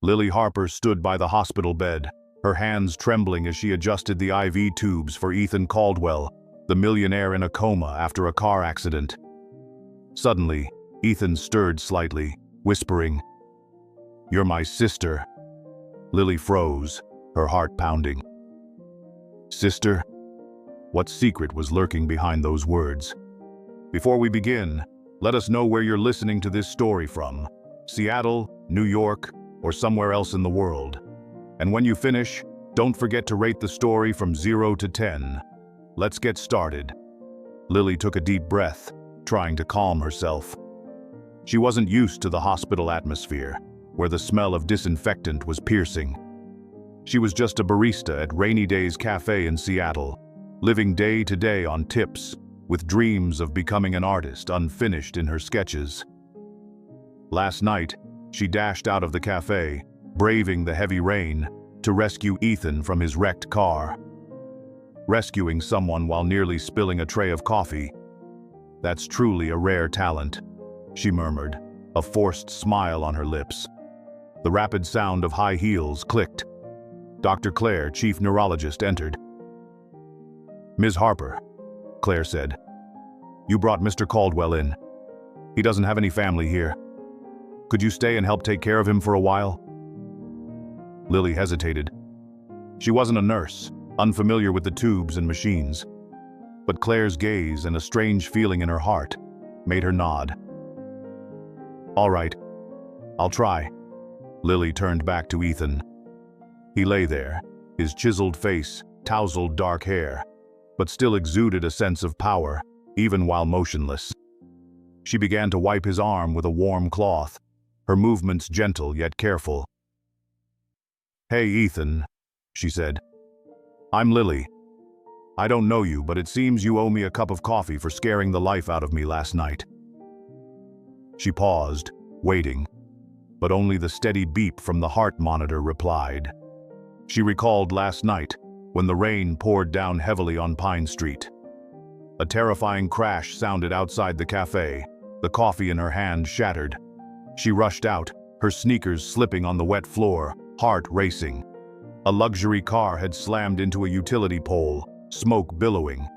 Lily Harper stood by the hospital bed, her hands trembling as she adjusted the IV tubes for Ethan Caldwell, the millionaire in a coma after a car accident. Suddenly, Ethan stirred slightly, whispering, "You're my sister." Lily froze, her heart pounding. Sister? What secret was lurking behind those words? Before we begin, let us know where you're listening to this story from: Seattle, New York, or somewhere else in the world. And when you finish, don't forget to rate the story from 0 to 10. Let's get started. Lily took a deep breath, trying to calm herself. She wasn't used to the hospital atmosphere, where the smell of disinfectant was piercing. She was just a barista at Rainy Days Cafe in Seattle, living day to day on tips, with dreams of becoming an artist unfinished in her sketches. Last night, she dashed out of the cafe, braving the heavy rain, to rescue Ethan from his wrecked car. Rescuing someone while nearly spilling a tray of coffee. That's truly a rare talent, she murmured, a forced smile on her lips. The rapid sound of high heels clicked. Dr. Claire, chief neurologist, entered. "Ms. Harper," Claire said, "you brought Mr. Caldwell in. He doesn't have any family here. Could you stay and help take care of him for a while?" Lily hesitated. She wasn't a nurse, unfamiliar with the tubes and machines. But Claire's gaze and a strange feeling in her heart made her nod. "All right, I'll try." Lily turned back to Ethan. He lay there, his chiseled face, tousled dark hair, but still exuded a sense of power, even while motionless. She began to wipe his arm with a warm cloth, her movements gentle yet careful. "Hey, Ethan," she said. "I'm Lily. I don't know you, but it seems you owe me a cup of coffee for scaring the life out of me last night." She paused, waiting, but only the steady beep from the heart monitor replied. She recalled last night, when the rain poured down heavily on Pine Street. A terrifying crash sounded outside the cafe, the coffee in her hand shattered. She rushed out, her sneakers slipping on the wet floor, heart racing. A luxury car had slammed into a utility pole, smoke billowing.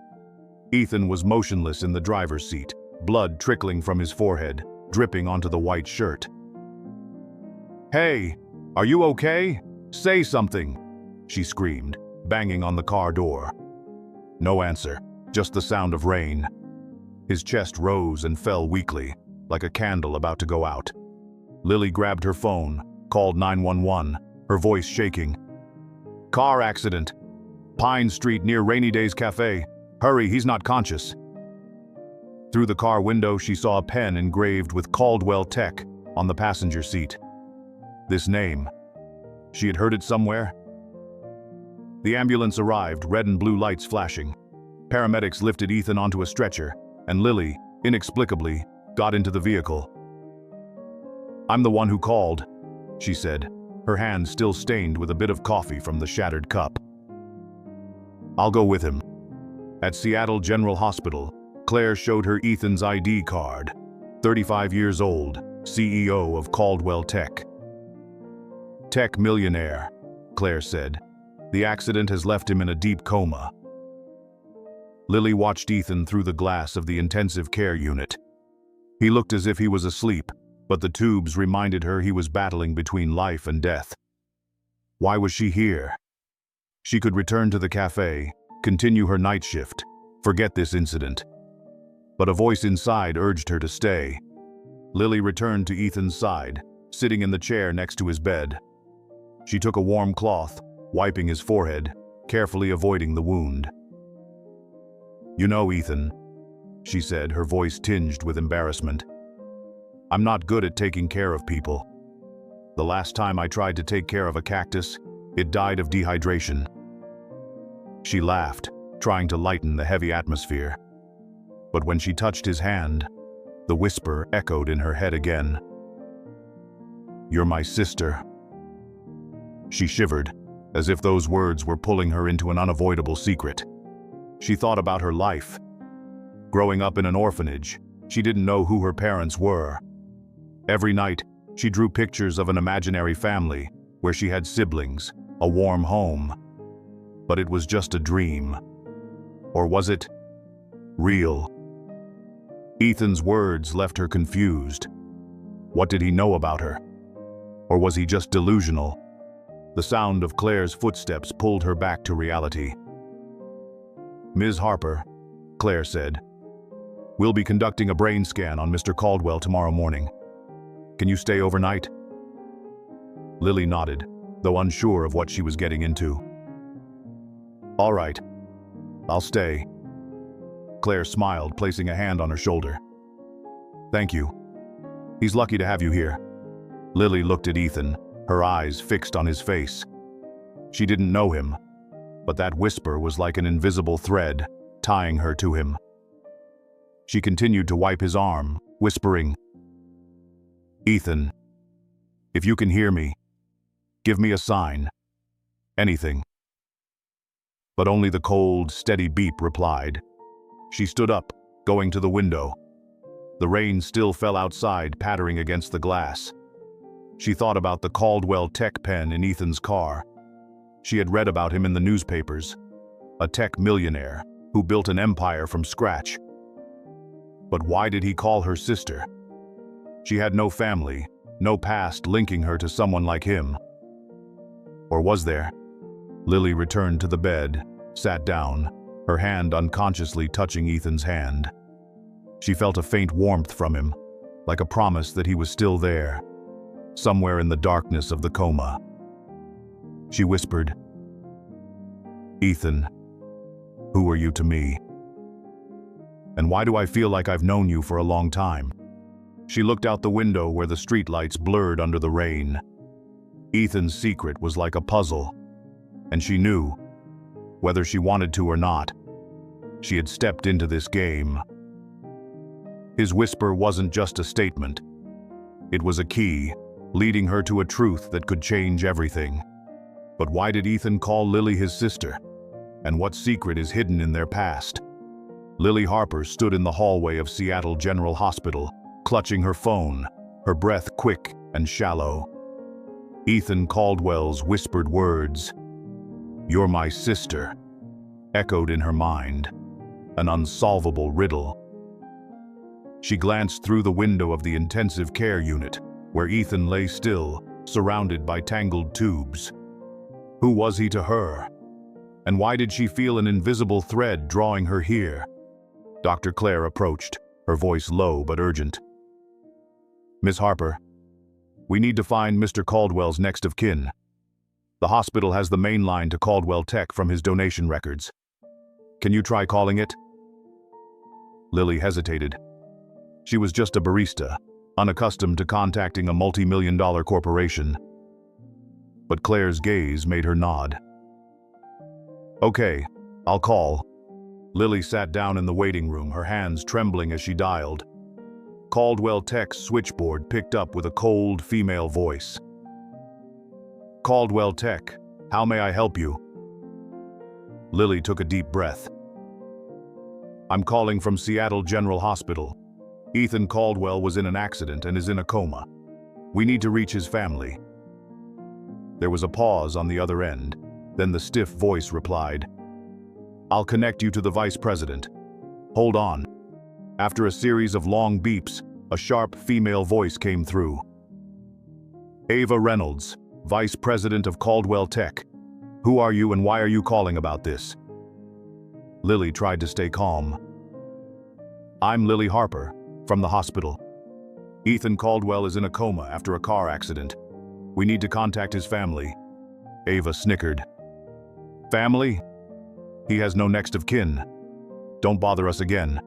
Ethan was motionless in the driver's seat, blood trickling from his forehead, dripping onto the white shirt. "Hey, are you okay? Say something," she screamed, banging on the car door. No answer, just the sound of rain. His chest rose and fell weakly, like a candle about to go out. Lily grabbed her phone, called 911, her voice shaking. "Car accident. Pine Street near Rainy Days Cafe. Hurry, he's not conscious." Through the car window, she saw a pen engraved with Caldwell Tech on the passenger seat. This name. She had heard it somewhere. The ambulance arrived, red and blue lights flashing. Paramedics lifted Ethan onto a stretcher, and Lily, inexplicably, got into the vehicle. "I'm the one who called," she said, her hand still stained with a bit of coffee from the shattered cup. "I'll go with him." At Seattle General Hospital, Claire showed her Ethan's ID card. 35 years old, CEO of Caldwell Tech. "Tech millionaire," Claire said. "The accident has left him in a deep coma." Lily watched Ethan through the glass of the intensive care unit. He looked as if he was asleep, but the tubes reminded her he was battling between life and death. Why was she here? She could return to the cafe, continue her night shift, forget this incident. But a voice inside urged her to stay. Lily returned to Ethan's side, sitting in the chair next to his bed. She took a warm cloth, wiping his forehead, carefully avoiding the wound. "You know, Ethan," she said, her voice tinged with embarrassment, "I'm not good at taking care of people. The last time I tried to take care of a cactus, it died of dehydration." She laughed, trying to lighten the heavy atmosphere. But when she touched his hand, the whisper echoed in her head again. "You're my sister." She shivered, as if those words were pulling her into an unavoidable secret. She thought about her life. Growing up in an orphanage, she didn't know who her parents were. Every night, she drew pictures of an imaginary family, where she had siblings, a warm home. But it was just a dream. Or was it real? Ethan's words left her confused. What did he know about her? Or was he just delusional? The sound of Claire's footsteps pulled her back to reality. "Ms. Harper," Claire said, "we'll be conducting a brain scan on Mr. Caldwell tomorrow morning. Can you stay overnight?" Lily nodded, though unsure of what she was getting into. "All right, I'll stay." Claire smiled, placing a hand on her shoulder. "Thank you. He's lucky to have you here." Lily looked at Ethan, her eyes fixed on his face. She didn't know him, but that whisper was like an invisible thread, tying her to him. She continued to wipe his arm, whispering, "Ethan, if you can hear me, give me a sign. Anything." But only the cold, steady beep replied. She stood up, going to the window. The rain still fell outside, pattering against the glass. She thought about the Caldwell tech pen in Ethan's car. She had read about him in the newspapers, a tech millionaire who built an empire from scratch. But why did he call her sister? She had no family, no past linking her to someone like him. Or was there? Lily returned to the bed, sat down, her hand unconsciously touching Ethan's hand. She felt a faint warmth from him, like a promise that he was still there, somewhere in the darkness of the coma. She whispered, "Ethan, who are you to me? And why do I feel like I've known you for a long time?" She looked out the window where the streetlights blurred under the rain. Ethan's secret was like a puzzle, and she knew, whether she wanted to or not, she had stepped into this game. His whisper wasn't just a statement. It was a key, leading her to a truth that could change everything. But why did Ethan call Lily his sister? And what secret is hidden in their past? Lily Harper stood in the hallway of Seattle General Hospital, clutching her phone, her breath quick and shallow. Ethan Caldwell's whispered words, "You're my sister," echoed in her mind, an unsolvable riddle. She glanced through the window of the intensive care unit, where Ethan lay still, surrounded by tangled tubes. Who was he to her? And why did she feel an invisible thread drawing her here? Dr. Claire approached, her voice low but urgent. "Miss Harper, we need to find Mr. Caldwell's next of kin. The hospital has the main line to Caldwell Tech from his donation records. Can you try calling it?" Lily hesitated. She was just a barista, unaccustomed to contacting a multi-million-dollar corporation. But Claire's gaze made her nod. "Okay, I'll call." Lily sat down in the waiting room, her hands trembling as she dialed. Caldwell Tech's switchboard picked up with a cold female voice. "Caldwell Tech, how may I help you?" Lily took a deep breath. "I'm calling from Seattle General Hospital. Ethan Caldwell was in an accident and is in a coma. We need to reach his family." There was a pause on the other end, then the stiff voice replied, "I'll connect you to the vice president. Hold on." After a series of long beeps, a sharp female voice came through. "Ava Reynolds, vice president of Caldwell Tech. Who are you and why are you calling about this?" Lily tried to stay calm. "I'm Lily Harper, from the hospital. Ethan Caldwell is in a coma after a car accident. We need to contact his family." Ava snickered. "Family? He has no next of kin. Don't bother us again."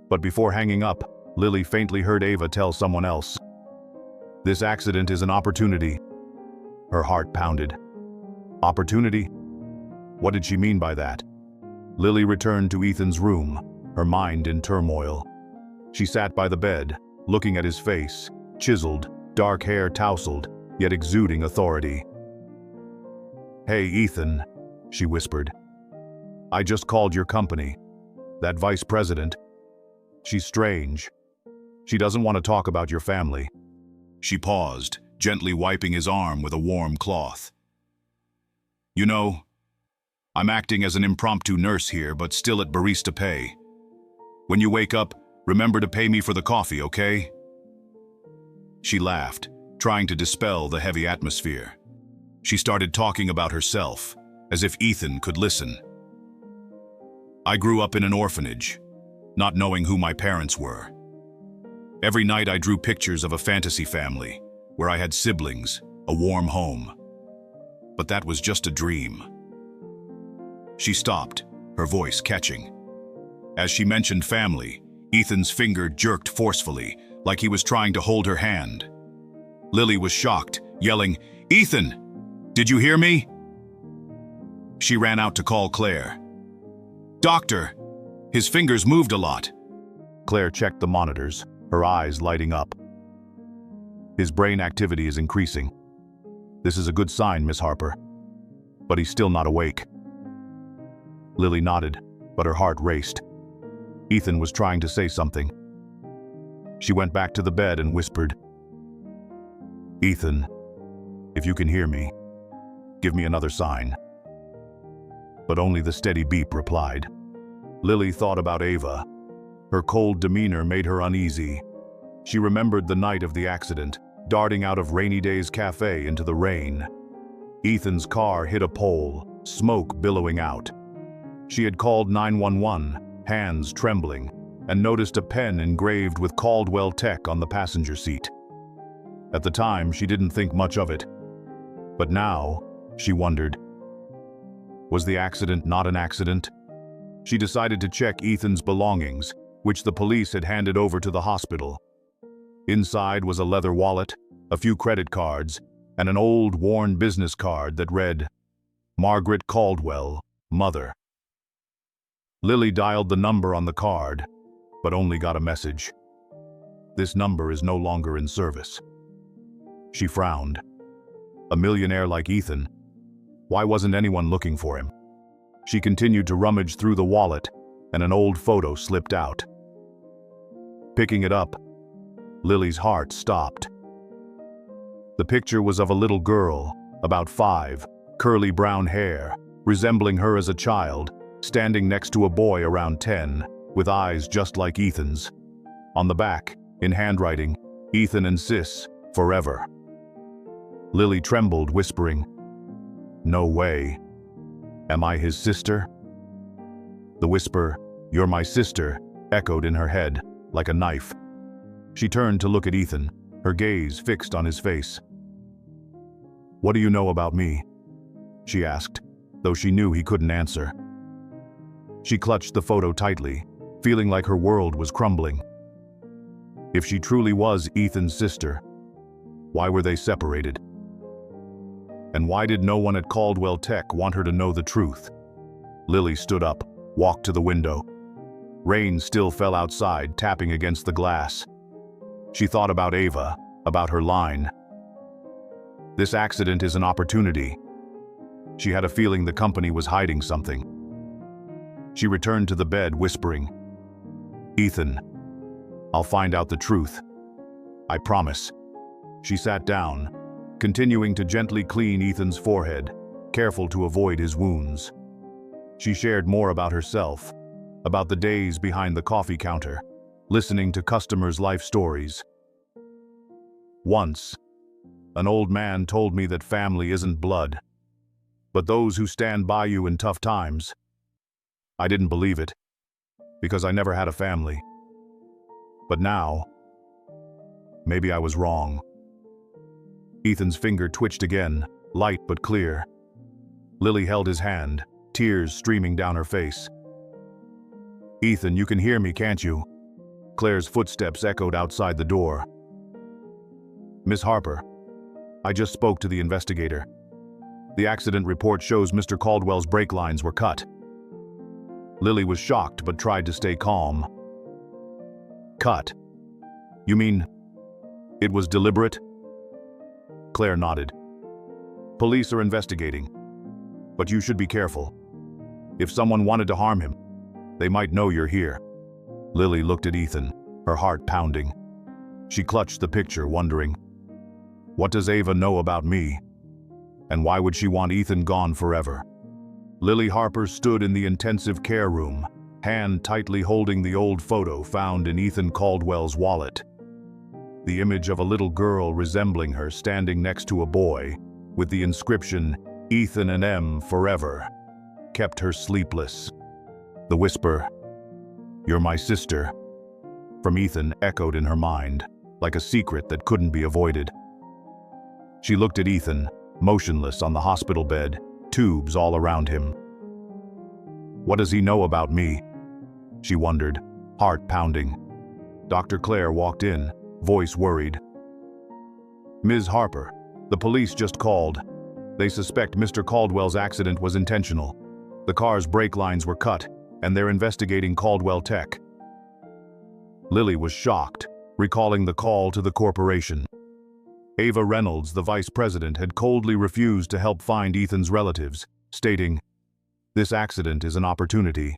But before hanging up, Lily faintly heard Ava tell someone else, "This accident is an opportunity." Her heart pounded. Opportunity? What did she mean by that? Lily returned to Ethan's room, her mind in turmoil. She sat by the bed, looking at his face, chiseled, dark hair tousled, yet exuding authority. "Hey, Ethan," she whispered. "I just called your company. That vice president. She's strange. She doesn't want to talk about your family." She paused, gently wiping his arm with a warm cloth. "You know, I'm acting as an impromptu nurse here, but still at Barista pay. When you wake up, remember to pay me for the coffee, okay?" She laughed, trying to dispel the heavy atmosphere. She started talking about herself, as if Ethan could listen. "I grew up in an orphanage, not knowing who my parents were. Every night I drew pictures of a fantasy family, where I had siblings, a warm home. But that was just a dream." She stopped, her voice catching. As she mentioned family, Ethan's finger jerked forcefully, like he was trying to hold her hand. Lily was shocked, yelling, "Ethan! Did you hear me?" She ran out to call Claire. "Doctor! His fingers moved a lot." Claire checked the monitors, her eyes lighting up. "His brain activity is increasing. This is a good sign, Miss Harper. But he's still not awake." Lily nodded, but her heart raced. Ethan was trying to say something. She went back to the bed and whispered, "Ethan, if you can hear me, give me another sign." But only the steady beep replied. Lily thought about Ava. Her cold demeanor made her uneasy. She remembered the night of the accident, darting out of Rainy Days Cafe into the rain. Ethan's car hit a pole, smoke billowing out. She had called 911, hands trembling, and noticed a pen engraved with Caldwell Tech on the passenger seat. At the time, she didn't think much of it. But now, she wondered, was the accident not an accident? She decided to check Ethan's belongings, which the police had handed over to the hospital. Inside was a leather wallet, a few credit cards, and an old, worn business card that read, "Margaret Caldwell, Mother." Lily dialed the number on the card, but only got a message. "This number is no longer in service." She frowned. A millionaire like Ethan? Why wasn't anyone looking for him? She continued to rummage through the wallet, and an old photo slipped out. Picking it up, Lily's heart stopped. The picture was of a little girl, about 5, curly brown hair, resembling her as a child, standing next to a boy around 10, with eyes just like Ethan's. On the back, in handwriting, "Ethan and Sis, forever." Lily trembled, whispering, "No way. Am I his sister?" The whisper, "You're my sister," echoed in her head, like a knife. She turned to look at Ethan, her gaze fixed on his face. "What do you know about me?" she asked, though she knew he couldn't answer. She clutched the photo tightly, feeling like her world was crumbling. If she truly was Ethan's sister, why were they separated? And why did no one at Caldwell Tech want her to know the truth? Lily stood up, walked to the window. Rain still fell outside, tapping against the glass. She thought about Ava, about her line. This accident is an opportunity. She had a feeling the company was hiding something. She returned to the bed, whispering, "Ethan, I'll find out the truth. I promise." She sat down, continuing to gently clean Ethan's forehead, careful to avoid his wounds. She shared more about herself, about the days behind the coffee counter, listening to customers' life stories. "Once, an old man told me that family isn't blood, but those who stand by you in tough times. I didn't believe it, because I never had a family. But now, maybe I was wrong." Ethan's finger twitched again, light but clear. Lily held his hand, tears streaming down her face. "Ethan, you can hear me, can't you?" Claire's footsteps echoed outside the door. "Miss Harper, I just spoke to the investigator. The accident report shows Mr. Caldwell's brake lines were cut." Lily was shocked but tried to stay calm. "Cut? You mean it was deliberate?" Claire nodded. "Police are investigating, but you should be careful. If someone wanted to harm him, they might know you're here." Lily looked at Ethan, her heart pounding. She clutched the picture, wondering, What does Ava know about me? And why would she want Ethan gone forever? Lily Harper stood in the intensive care room, hand tightly holding the old photo found in Ethan Caldwell's wallet. The image of a little girl resembling her standing next to a boy, with the inscription, "Ethan and M forever," kept her sleepless. The whisper, "You're my sister," from Ethan echoed in her mind, like a secret that couldn't be avoided. She looked at Ethan, motionless on the hospital bed, tubes all around him. What does he know about me? She wondered, heart pounding. Dr. Claire walked in, voice worried. "Ms. Harper, the police just called. They suspect Mr. Caldwell's accident was intentional. The car's brake lines were cut, and they're investigating Caldwell Tech." Lily was shocked, recalling the call to the corporation. Ava Reynolds, the vice president, had coldly refused to help find Ethan's relatives, stating, "This accident is an opportunity."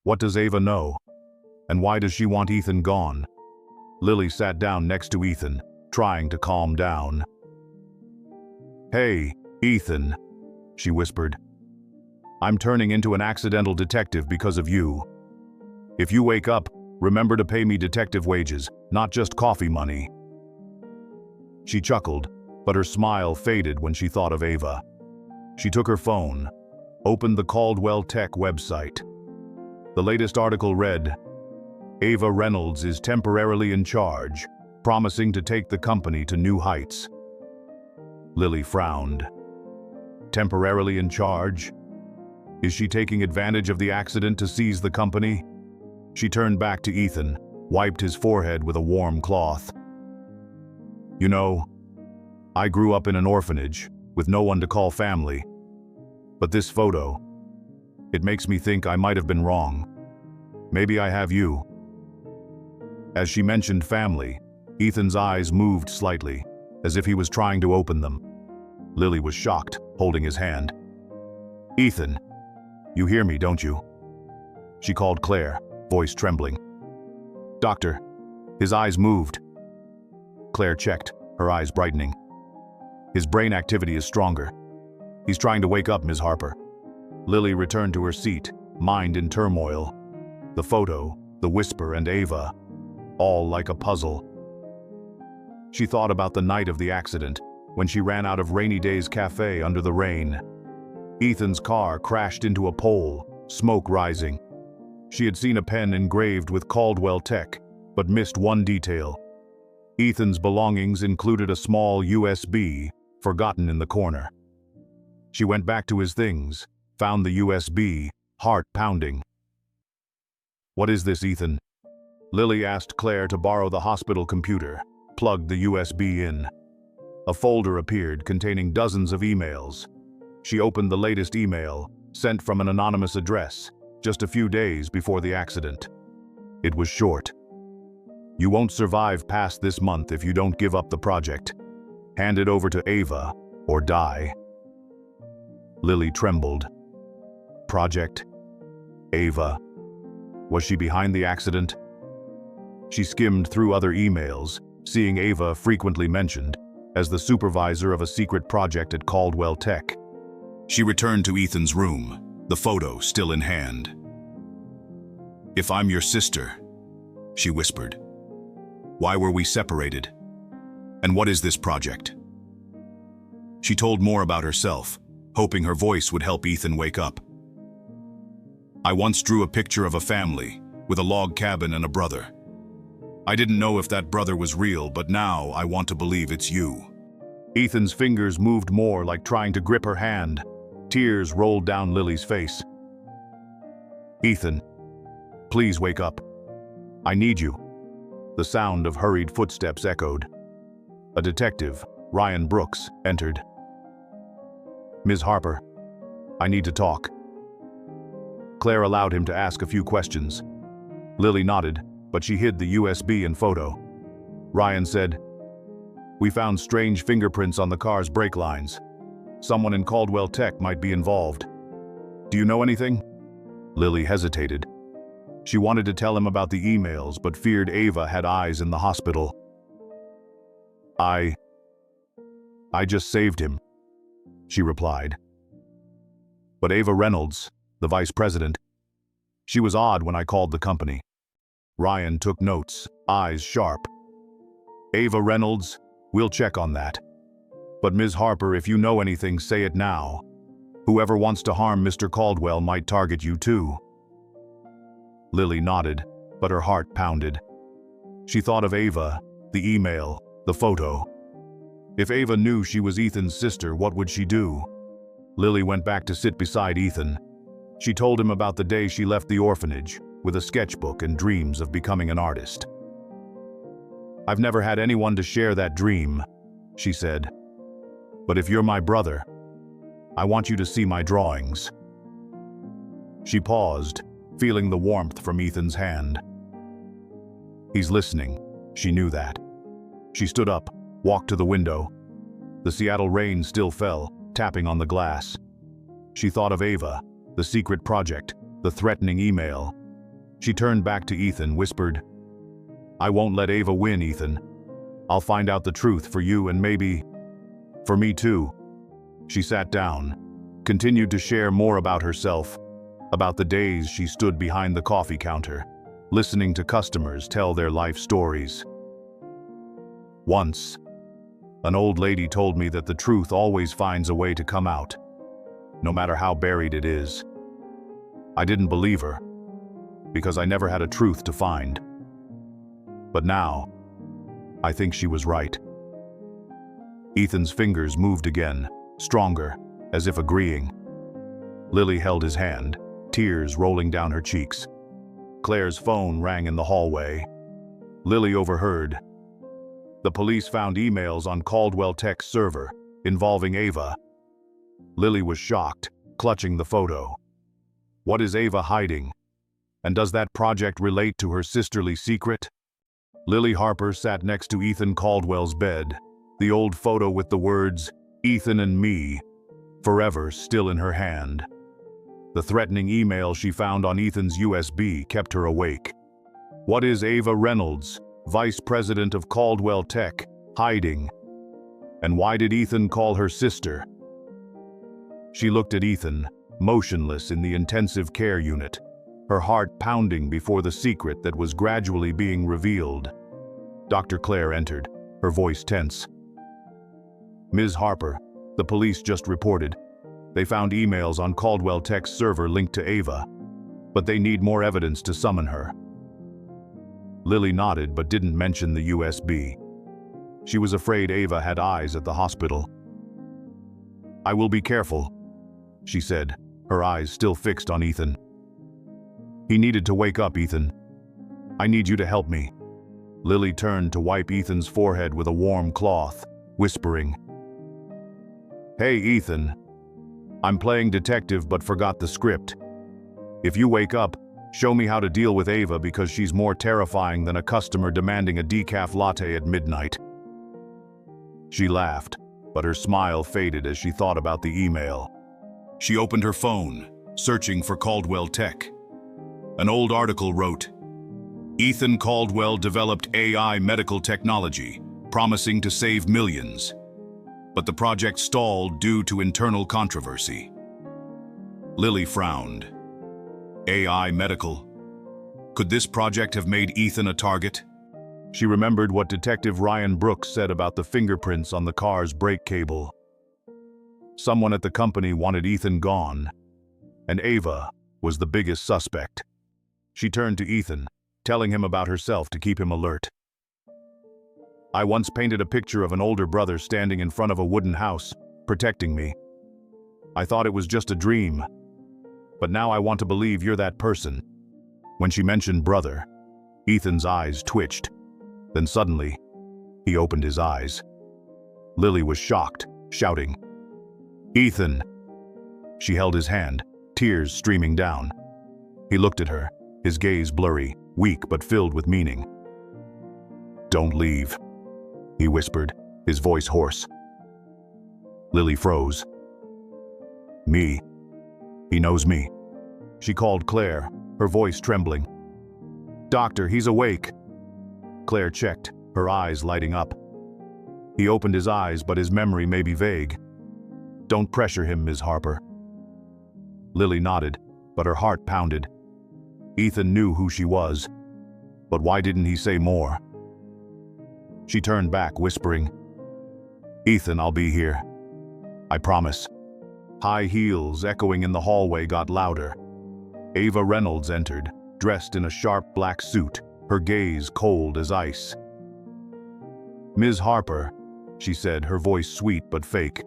What does Ava know? And why does she want Ethan gone? Lily sat down next to Ethan, trying to calm down. "Hey, Ethan," she whispered. "I'm turning into an accidental detective because of you. If you wake up, remember to pay me detective wages, not just coffee money." She chuckled, but her smile faded when she thought of Ava. She took her phone, opened the Caldwell Tech website. The latest article read, "Ava Reynolds is temporarily in charge, promising to take the company to new heights." Lily frowned. Temporarily in charge? Is she taking advantage of the accident to seize the company? She turned back to Ethan, wiped his forehead with a warm cloth. "You know, I grew up in an orphanage, with no one to call family. But this photo, it makes me think I might have been wrong. Maybe I have you." As she mentioned family, Ethan's eyes moved slightly, as if he was trying to open them. Lily was shocked, holding his hand. "Ethan, you hear me, don't you?" She called Claire, voice trembling. "Doctor." His eyes moved. Claire checked, her eyes brightening. "His brain activity is stronger. He's trying to wake up, Ms. Harper." Lily returned to her seat, mind in turmoil. The photo, the whisper, and Ava, all like a puzzle. She thought about the night of the accident, when she ran out of Rainy Days Cafe under the rain. Ethan's car crashed into a pole, smoke rising. She had seen a pen engraved with Caldwell Tech, but missed one detail. Ethan's belongings included a small USB, forgotten in the corner. She went back to his things, found the USB, heart pounding. "What is this, Ethan?" Lily asked Claire to borrow the hospital computer, plugged the USB in. A folder appeared containing dozens of emails. She opened the latest email, sent from an anonymous address, just a few days before the accident. It was short. "You won't survive past this month if you don't give up the project. Hand it over to Ava, or die." Lily trembled. Project? Ava? Was she behind the accident? She skimmed through other emails, seeing Ava frequently mentioned as the supervisor of a secret project at Caldwell Tech. She returned to Ethan's room, the photo still in hand. "If I'm your sister," she whispered, "why were we separated? And what is this project?" She told more about herself, hoping her voice would help Ethan wake up. "I once drew a picture of a family, with a log cabin and a brother. I didn't know if that brother was real, but now I want to believe it's you." Ethan's fingers moved more, like trying to grip her hand. Tears rolled down Lily's face. "Ethan, please wake up. I need you." The sound of hurried footsteps echoed. A detective, Ryan Brooks, entered. "Ms. Harper, I need to talk." Claire allowed him to ask a few questions. Lily nodded, but she hid the USB and photo. Ryan said, "We found strange fingerprints on the car's brake lines. Someone in Caldwell Tech might be involved. Do you know anything?" Lily hesitated. She wanted to tell him about the emails, but feared Ava had eyes in the hospital. "I just saved him," she replied. But Ava Reynolds, the vice president, she was odd when I called the company. Ryan took notes, eyes sharp. "Ava Reynolds, we'll check on that. But Ms. Harper, if you know anything, say it now. Whoever wants to harm Mr. Caldwell might target you too." Lily nodded, but her heart pounded. She thought of Ava, the email, the photo. If Ava knew she was Ethan's sister, what would she do? Lily went back to sit beside Ethan. She told him about the day she left the orphanage, with a sketchbook and dreams of becoming an artist. "I've never had anyone to share that dream," she said. "But if you're my brother, I want you to see my drawings." She paused, feeling the warmth from Ethan's hand. He's listening. She knew that. She stood up, walked to the window. The Seattle rain still fell, tapping on the glass. She thought of Ava, the secret project, the threatening email. She turned back to Ethan, whispered, "I won't let Ava win, Ethan. I'll find out the truth for you and maybe for me too." She sat down, continued to share more about herself, about the days she stood behind the coffee counter, listening to customers tell their life stories. "Once, an old lady told me that the truth always finds a way to come out, no matter how buried it is. I didn't believe her, because I never had a truth to find. But now, I think she was right." Ethan's fingers moved again, stronger, as if agreeing. Lily held his hand, tears rolling down her cheeks. Claire's phone rang in the hallway. Lily overheard. The police found emails on Caldwell Tech's server involving Ava. Lily was shocked, clutching the photo. What is Ava hiding? And does that project relate to her sisterly secret? Lily Harper sat next to Ethan Caldwell's bed, the old photo with the words, "Ethan and me," forever still in her hand. The threatening email she found on Ethan's USB kept her awake. What is Ava Reynolds, vice president of Caldwell Tech, hiding? And why did Ethan call her sister? She looked at Ethan, motionless in the intensive care unit, her heart pounding before the secret that was gradually being revealed. Dr. Claire entered, her voice tense. "Ms. Harper, the police just reported. They found emails on Caldwell Tech's server linked to Ava, but they need more evidence to summon her." Lily nodded but didn't mention the USB. She was afraid Ava had eyes at the hospital. "I will be careful," she said, her eyes still fixed on Ethan. "He needed to wake up, Ethan. I need you to help me." Lily turned to wipe Ethan's forehead with a warm cloth, whispering, "Hey, Ethan. I'm playing detective but forgot the script. If you wake up, show me how to deal with Ava because she's more terrifying than a customer demanding a decaf latte at midnight." She laughed, but her smile faded as she thought about the email. She opened her phone, searching for Caldwell Tech. An old article wrote, "Ethan Caldwell developed AI medical technology, promising to save millions. But the project stalled due to internal controversy." Lily frowned. AI medical? Could this project have made Ethan a target? She remembered what Detective Ryan Brooks said about the fingerprints on the car's brake cable. Someone at the company wanted Ethan gone, and Ava was the biggest suspect. She turned to Ethan, telling him about herself to keep him alert. "I once painted a picture of an older brother standing in front of a wooden house, protecting me. I thought it was just a dream. But now I want to believe you're that person." When she mentioned brother, Ethan's eyes twitched. Then suddenly, he opened his eyes. Lily was shocked, shouting, "Ethan!" She held his hand, tears streaming down. He looked at her, his gaze blurry, weak but filled with meaning. "Don't leave," he whispered, his voice hoarse. Lily froze. "Me? He knows me." She called Claire, her voice trembling. "Doctor, he's awake." Claire checked, her eyes lighting up. He opened his eyes, but his memory may be vague. Don't pressure him, Ms. Harper. Lily nodded, but her heart pounded. Ethan knew who she was, but why didn't he say more? She turned back, whispering, Ethan, I'll be here. I promise. High heels echoing in the hallway got louder. Ava Reynolds entered, dressed in a sharp black suit, her gaze cold as ice. Ms. Harper, she said, her voice sweet but fake.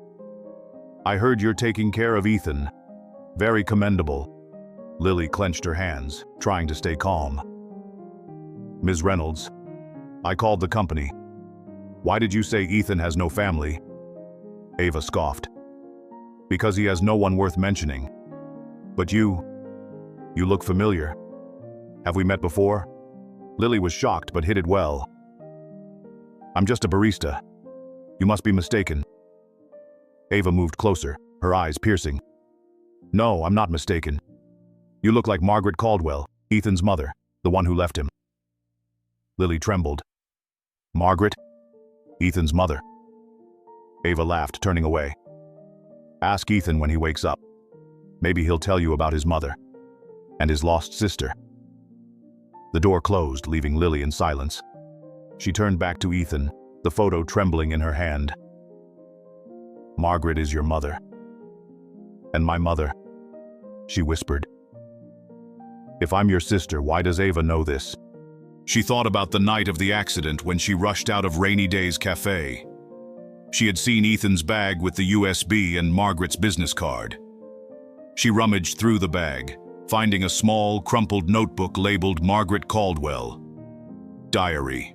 I heard you're taking care of Ethan. Very commendable. Lily clenched her hands, trying to stay calm. Ms. Reynolds, I called the company. Why did you say Ethan has no family? Ava scoffed. Because he has no one worth mentioning. But you look familiar. Have we met before? Lily was shocked but hid it well. I'm just a barista. You must be mistaken. Ava moved closer, her eyes piercing. No, I'm not mistaken. You look like Margaret Caldwell, Ethan's mother, the one who left him. Lily trembled. Margaret? Ethan's mother. Ava laughed, turning away. Ask Ethan when he wakes up. Maybe he'll tell you about his mother and his lost sister. The door closed, leaving Lily in silence. She turned back to Ethan, the photo trembling in her hand. Margaret is your mother. And my mother, she whispered. If I'm your sister, why does Ava know this? She thought about the night of the accident when she rushed out of Rainy Days Cafe. She had seen Ethan's bag with the USB and Margaret's business card. She rummaged through the bag, finding a small, crumpled notebook labeled Margaret Caldwell. Diary.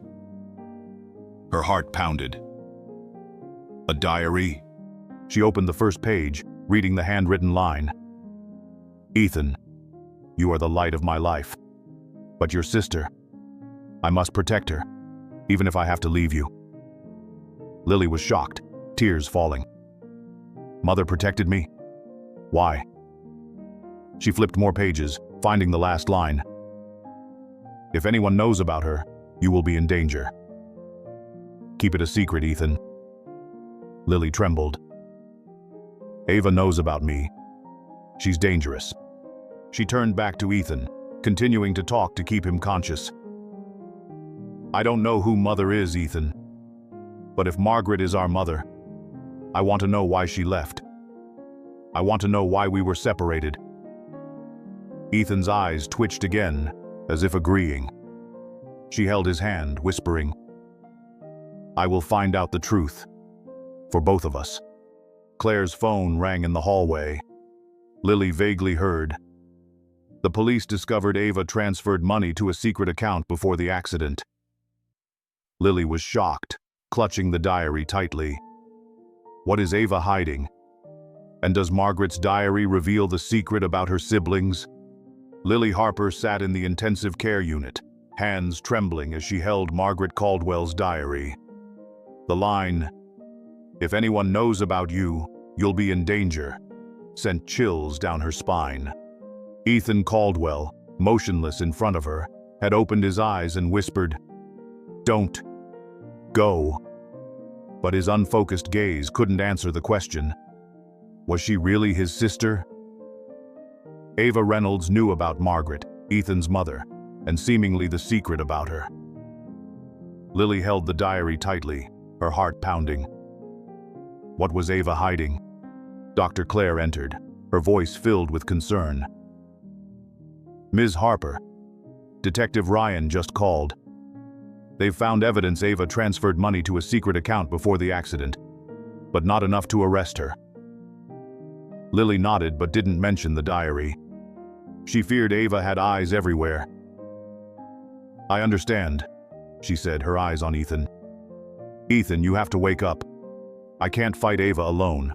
Her heart pounded. A diary? She opened the first page, reading the handwritten line. Ethan, you are the light of my life. But your sister, I must protect her, even if I have to leave you. Lily was shocked, tears falling. Mother protected me? Why? She flipped more pages, finding the last line. If anyone knows about her, you will be in danger. Keep it a secret, Ethan. Lily trembled. Ava knows about me. She's dangerous. She turned back to Ethan, continuing to talk to keep him conscious. I don't know who Mother is, Ethan. But if Margaret is our mother, I want to know why she left. I want to know why we were separated. Ethan's eyes twitched again, as if agreeing. She held his hand, whispering, I will find out the truth. For both of us. Claire's phone rang in the hallway. Lily vaguely heard. The police discovered Ava transferred money to a secret account before the accident. Lily was shocked, clutching the diary tightly. What is Ava hiding? And does Margaret's diary reveal the secret about her siblings? Lily Harper sat in the intensive care unit, hands trembling as she held Margaret Caldwell's diary. The line, if anyone knows about you, you'll be in danger, sent chills down her spine. Ethan Caldwell, motionless in front of her, had opened his eyes and whispered, Don't go. But his unfocused gaze couldn't answer the question. Was she really his sister? Ava Reynolds knew about Margaret, Ethan's mother, and seemingly the secret about her. Lily held the diary tightly, her heart pounding. What was Ava hiding? Dr. Claire entered, her voice filled with concern. Ms. Harper, Detective Ryan just called. They've found evidence Ava transferred money to a secret account before the accident, but not enough to arrest her. Lily nodded but didn't mention the diary. She feared Ava had eyes everywhere. I understand, she said, her eyes on Ethan. Ethan, you have to wake up. I can't fight Ava alone.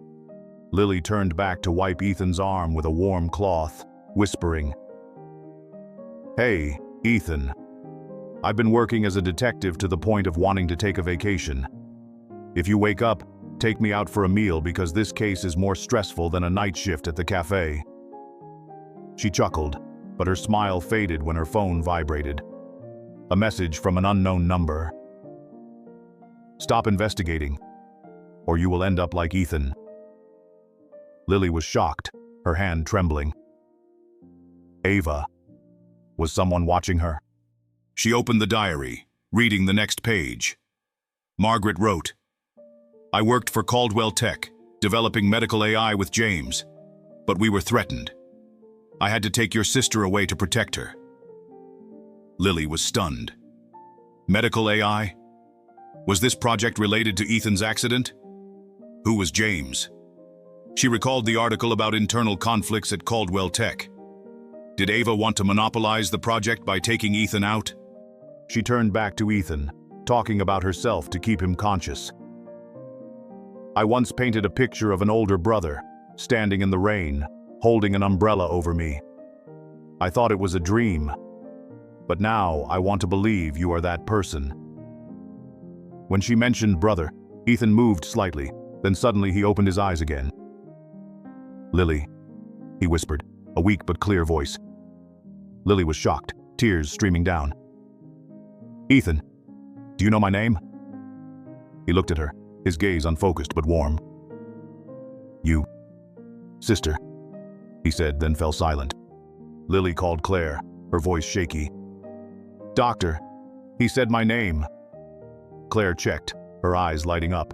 Lily turned back to wipe Ethan's arm with a warm cloth, whispering, Hey, Ethan. I've been working as a detective to the point of wanting to take a vacation. If you wake up, take me out for a meal because this case is more stressful than a night shift at the cafe. She chuckled, but her smile faded when her phone vibrated. A message from an unknown number. Stop investigating, or you will end up like Ethan. Lily was shocked, her hand trembling. Ava. Was someone watching her? She opened the diary, reading the next page. Margaret wrote, "I worked for Caldwell Tech, developing medical AI with James, but we were threatened. I had to take your sister away to protect her." Lily was stunned. Medical AI? Was this project related to Ethan's accident? Who was James? She recalled the article about internal conflicts at Caldwell Tech. Did Ava want to monopolize the project by taking Ethan out? She turned back to Ethan, talking about herself to keep him conscious. "I once painted a picture of an older brother, standing in the rain, holding an umbrella over me. I thought it was a dream, but now I want to believe you are that person." When she mentioned brother, Ethan moved slightly, then suddenly he opened his eyes again. "Lily," he whispered, a weak but clear voice. Lily was shocked, tears streaming down. "Ethan, do you know my name?" He looked at her, his gaze unfocused but warm. "You, sister," he said, then fell silent. Lily called Claire, her voice shaky. "Doctor, he said my name." Claire checked, her eyes lighting up.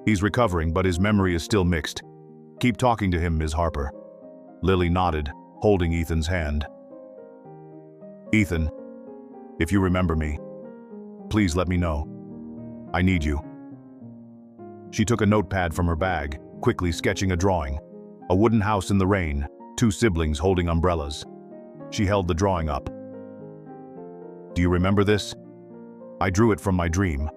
"He's recovering, but his memory is still mixed. Keep talking to him, Ms. Harper." Lily nodded, holding Ethan's hand. "Ethan, if you remember me, please let me know. I need you." She took a notepad from her bag, quickly sketching a drawing. A wooden house in the rain, 2 siblings holding umbrellas. She held the drawing up. "Do you remember this? I drew it from my dream."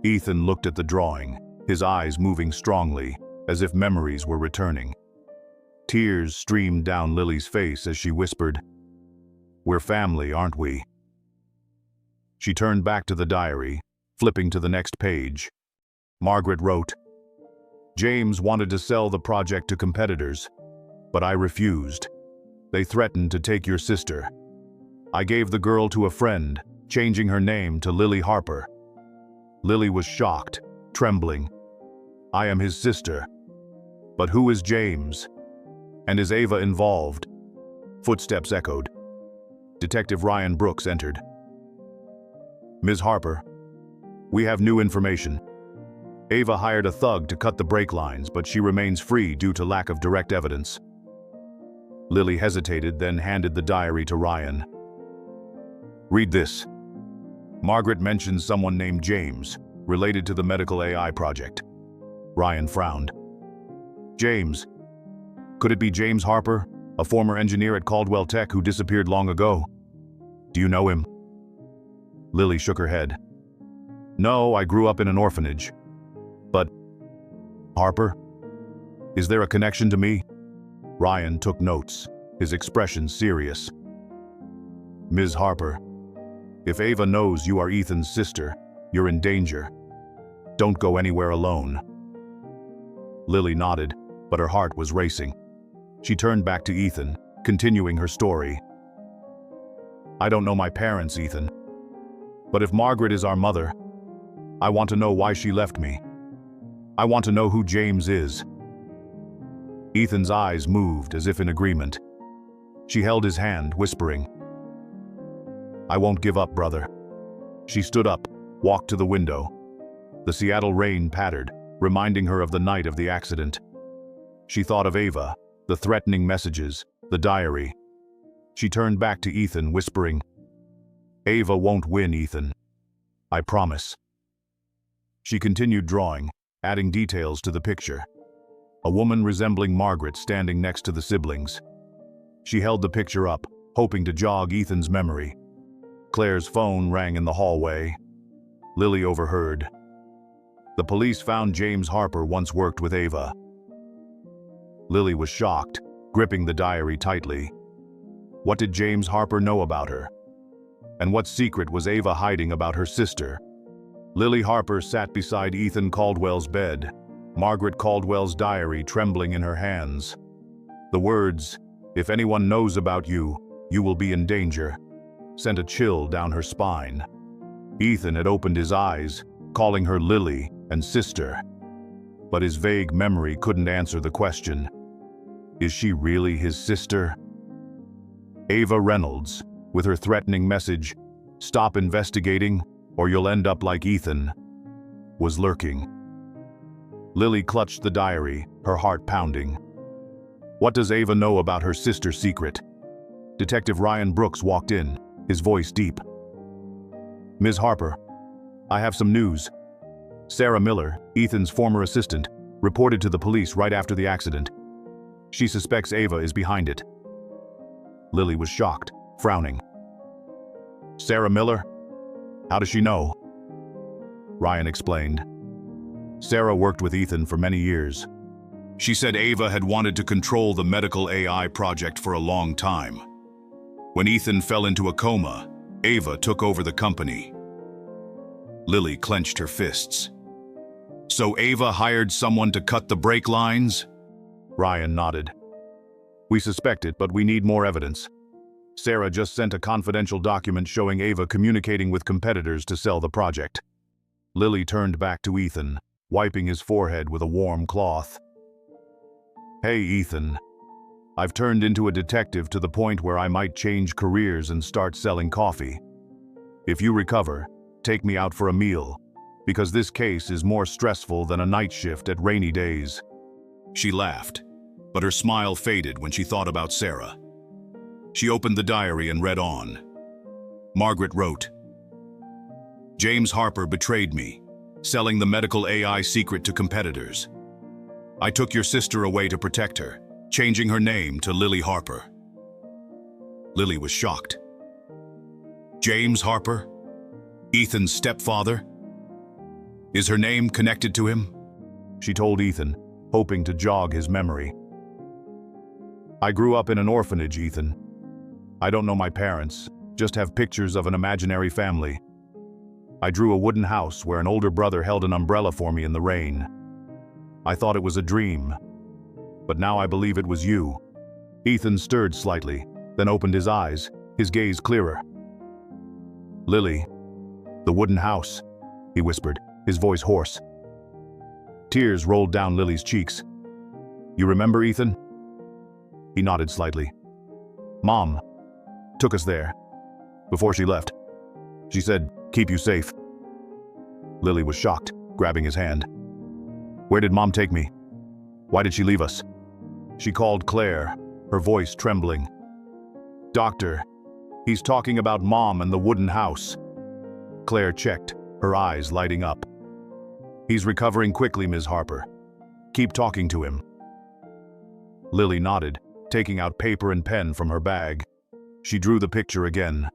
Ethan looked at the drawing, his eyes moving strongly, as if memories were returning. Tears streamed down Lily's face as she whispered, "We're family, aren't we?" She turned back to the diary, flipping to the next page. Margaret wrote, "James wanted to sell the project to competitors, but I refused. They threatened to take your sister. I gave the girl to a friend, changing her name to Lily Harper." Lily was shocked, trembling. "I am his sister. But who is James? And is Ava involved?" Footsteps echoed. Detective Ryan Brooks entered. "Ms. Harper, we have new information. Ava hired a thug to cut the brake lines, but she remains free due to lack of direct evidence." Lily hesitated, then handed the diary to Ryan. "Read this. Margaret mentions someone named James, related to the medical AI project." Ryan frowned. "James? Could it be James Harper, a former engineer at Caldwell Tech who disappeared long ago? Do you know him?" Lily shook her head. "No, I grew up in an orphanage. But Harper? Is there a connection to me?" Ryan took notes, his expression serious. "Ms. Harper, if Ava knows you are Ethan's sister, you're in danger. Don't go anywhere alone." Lily nodded, but her heart was racing. She turned back to Ethan, continuing her story. "I don't know my parents, Ethan. But if Margaret is our mother, I want to know why she left me. I want to know who James is." Ethan's eyes moved as if in agreement. She held his hand, whispering, "I won't give up, brother." She stood up, walked to the window. The Seattle rain pattered, reminding her of the night of the accident. She thought of Ava, the threatening messages, the diary. She turned back to Ethan, whispering, "Ava won't win, Ethan. I promise." She continued drawing, adding details to the picture. A woman resembling Margaret standing next to the siblings. She held the picture up, hoping to jog Ethan's memory. Claire's phone rang in the hallway. Lily overheard. The police found James Harper once worked with Ava. Lily was shocked, gripping the diary tightly. What did James Harper know about her? And what secret was Ava hiding about her sister? Lily Harper sat beside Ethan Caldwell's bed, Margaret Caldwell's diary trembling in her hands. The words, "If anyone knows about you, you will be in danger," sent a chill down her spine. Ethan had opened his eyes, calling her Lily and sister. But his vague memory couldn't answer the question. Is she really his sister? Ava Reynolds, with her threatening message, "Stop investigating, or you'll end up like Ethan," was lurking. Lily clutched the diary, her heart pounding. What does Ava know about her sister's secret? Detective Ryan Brooks walked in, his voice deep. "Ms. Harper, I have some news. Sarah Miller, Ethan's former assistant, reported to the police right after the accident. She suspects Ava is behind it." Lily was shocked, frowning. "Sarah Miller? How does she know?" Ryan explained. "Sarah worked with Ethan for many years. She said Ava had wanted to control the medical AI project for a long time. When Ethan fell into a coma, Ava took over the company." Lily clenched her fists. "So Ava hired someone to cut the brake lines?" Ryan nodded. "We suspect it, but we need more evidence. Sarah just sent a confidential document showing Ava communicating with competitors to sell the project." Lily turned back to Ethan, wiping his forehead with a warm cloth. "Hey, Ethan. I've turned into a detective to the point where I might change careers and start selling coffee. If you recover, take me out for a meal, because this case is more stressful than a night shift at rainy days." She laughed, but her smile faded when she thought about Sarah. She opened the diary and read on. Margaret wrote, "James Harper betrayed me, selling the medical AI secret to competitors. I took your sister away to protect her, changing her name to Lily Harper." Lily was shocked. "James Harper? Ethan's stepfather? Is her name connected to him?" She told Ethan, hoping to jog his memory. "I grew up in an orphanage, Ethan. I don't know my parents, just have pictures of an imaginary family. I drew a wooden house where an older brother held an umbrella for me in the rain. I thought it was a dream, but now I believe it was you." Ethan stirred slightly, then opened his eyes, his gaze clearer. "Lily, the wooden house," he whispered, his voice hoarse. Tears rolled down Lily's cheeks. "You remember, Ethan?" He nodded slightly. "Mom took us there. Before she left, she said, 'Keep you safe.'" Lily was shocked, grabbing his hand. "Where did Mom take me? Why did she leave us?" She called Claire, her voice trembling. "Doctor, he's talking about Mom and the wooden house." Claire checked, her eyes lighting up. "He's recovering quickly, Ms. Harper. Keep talking to him." Lily nodded, taking out paper and pen from her bag. She drew the picture again.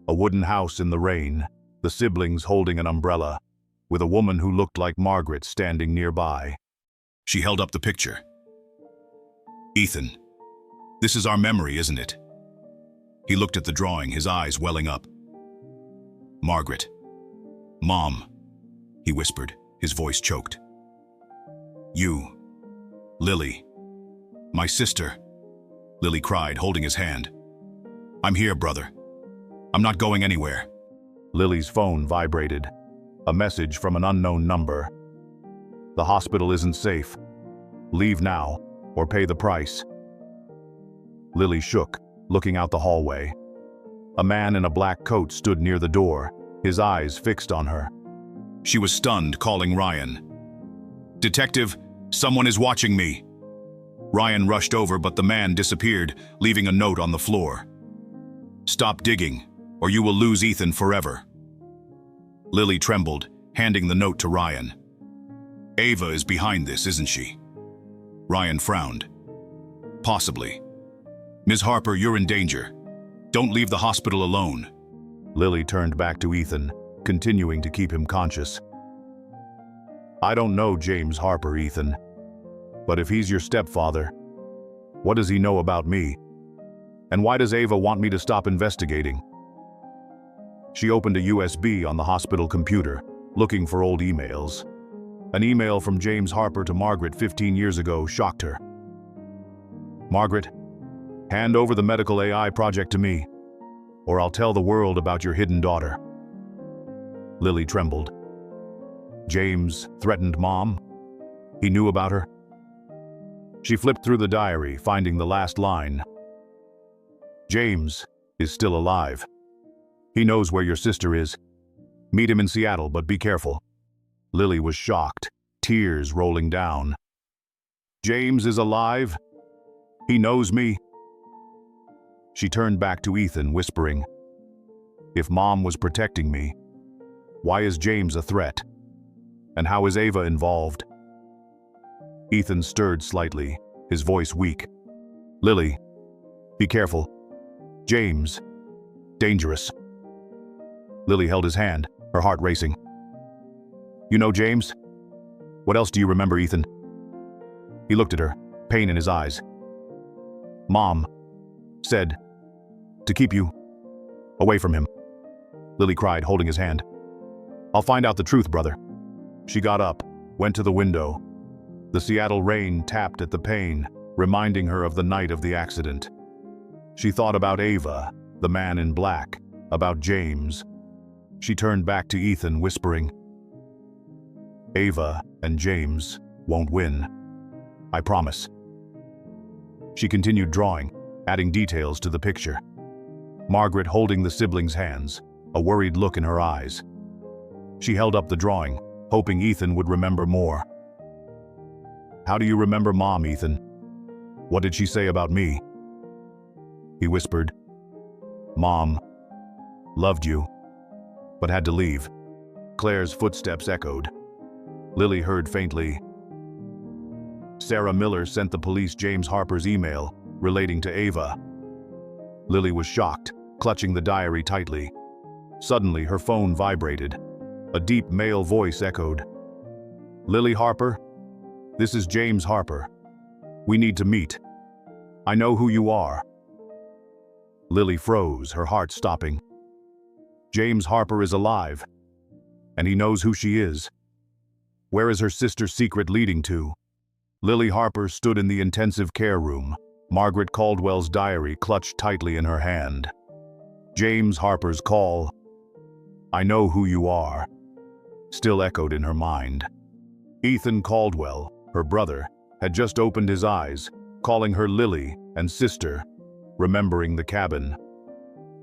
A wooden house in the rain, the siblings holding an umbrella, with a woman who looked like Margaret standing nearby. She held up the picture. "Ethan, this is our memory, isn't it?" He looked at the drawing, his eyes welling up. "Margaret. Mom," he whispered, his voice choked. "You. Lily. My sister," Lily cried, holding his hand. "I'm here, brother. I'm not going anywhere." Lily's phone vibrated. A message from an unknown number. "The hospital isn't safe. Leave now, or pay the price." Lily shook, looking out the hallway. A man in a black coat stood near the door, his eyes fixed on her. She was stunned, calling Ryan. "Detective, someone is watching me." Ryan rushed over, but the man disappeared, leaving a note on the floor. "Stop digging, or you will lose Ethan forever." Lily trembled, handing the note to Ryan. "Ava is behind this, isn't she?" Ryan frowned. "Possibly. Ms. Harper, you're in danger. Don't leave the hospital alone." Lily turned back to Ethan, continuing to keep him conscious. "I don't know James Harper, Ethan. But if he's your stepfather, what does he know about me? And why does Ava want me to stop investigating?" She opened a USB on the hospital computer, looking for old emails. An email from James Harper to Margaret 15 years ago shocked her. "Margaret, hand over the medical AI project to me, or I'll tell the world about your hidden daughter." Lily trembled. James threatened Mom? He knew about her? She flipped through the diary, finding the last line. James is still alive. He knows where your sister is. Meet him in Seattle, but be careful. Lily was shocked, tears rolling down. James is alive? He knows me? She turned back to Ethan, whispering, if Mom was protecting me, why is James a threat? And how is Ava involved? Ethan stirred slightly, his voice weak. Lily, be careful. James, dangerous. Lily held his hand, her heart racing. You know James? What else do you remember, Ethan? He looked at her, pain in his eyes. Mom said to keep you away from him. Lily cried, holding his hand. I'll find out the truth, brother. She got up, went to the window. The Seattle rain tapped at the pane, reminding her of the night of the accident. She thought about Ava, the man in black, about James. She turned back to Ethan, whispering, Ava and James won't win. I promise. She continued drawing, adding details to the picture. Margaret holding the siblings' hands, a worried look in her eyes. She held up the drawing, hoping Ethan would remember more. How do you remember Mom, Ethan? What did she say about me? He whispered. Mom loved you, but had to leave. Claire's footsteps echoed. Lily heard faintly. Sarah Miller sent the police James Harper's email relating to Ava. Lily was shocked, clutching the diary tightly. Suddenly, her phone vibrated. A deep male voice echoed. Lily Harper? This is James Harper. We need to meet. I know who you are. Lily froze, her heart stopping. James Harper is alive, and he knows who she is. Where is her sister's secret leading to? Lily Harper stood in the intensive care room, Margaret Caldwell's diary clutched tightly in her hand. James Harper's call, I know who you are, still echoed in her mind. Ethan Caldwell, her brother, had just opened his eyes, calling her Lily and sister, remembering the cabin.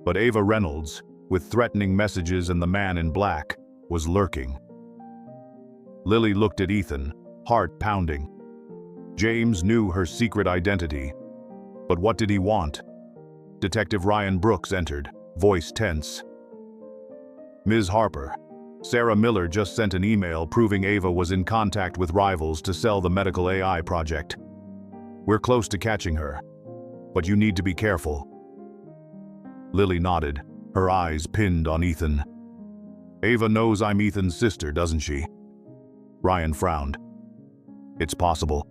But Ava Reynolds, with threatening messages and the man in black, was lurking. Lily looked at Ethan, heart pounding. James knew her secret identity. But what did he want? Detective Ryan Brooks entered, voice tense. Ms. Harper, Sarah Miller just sent an email proving Ava was in contact with rivals to sell the medical AI project. We're close to catching her, but you need to be careful. Lily nodded, her eyes pinned on Ethan. Ava knows I'm Ethan's sister, doesn't she? Ryan frowned. It's possible.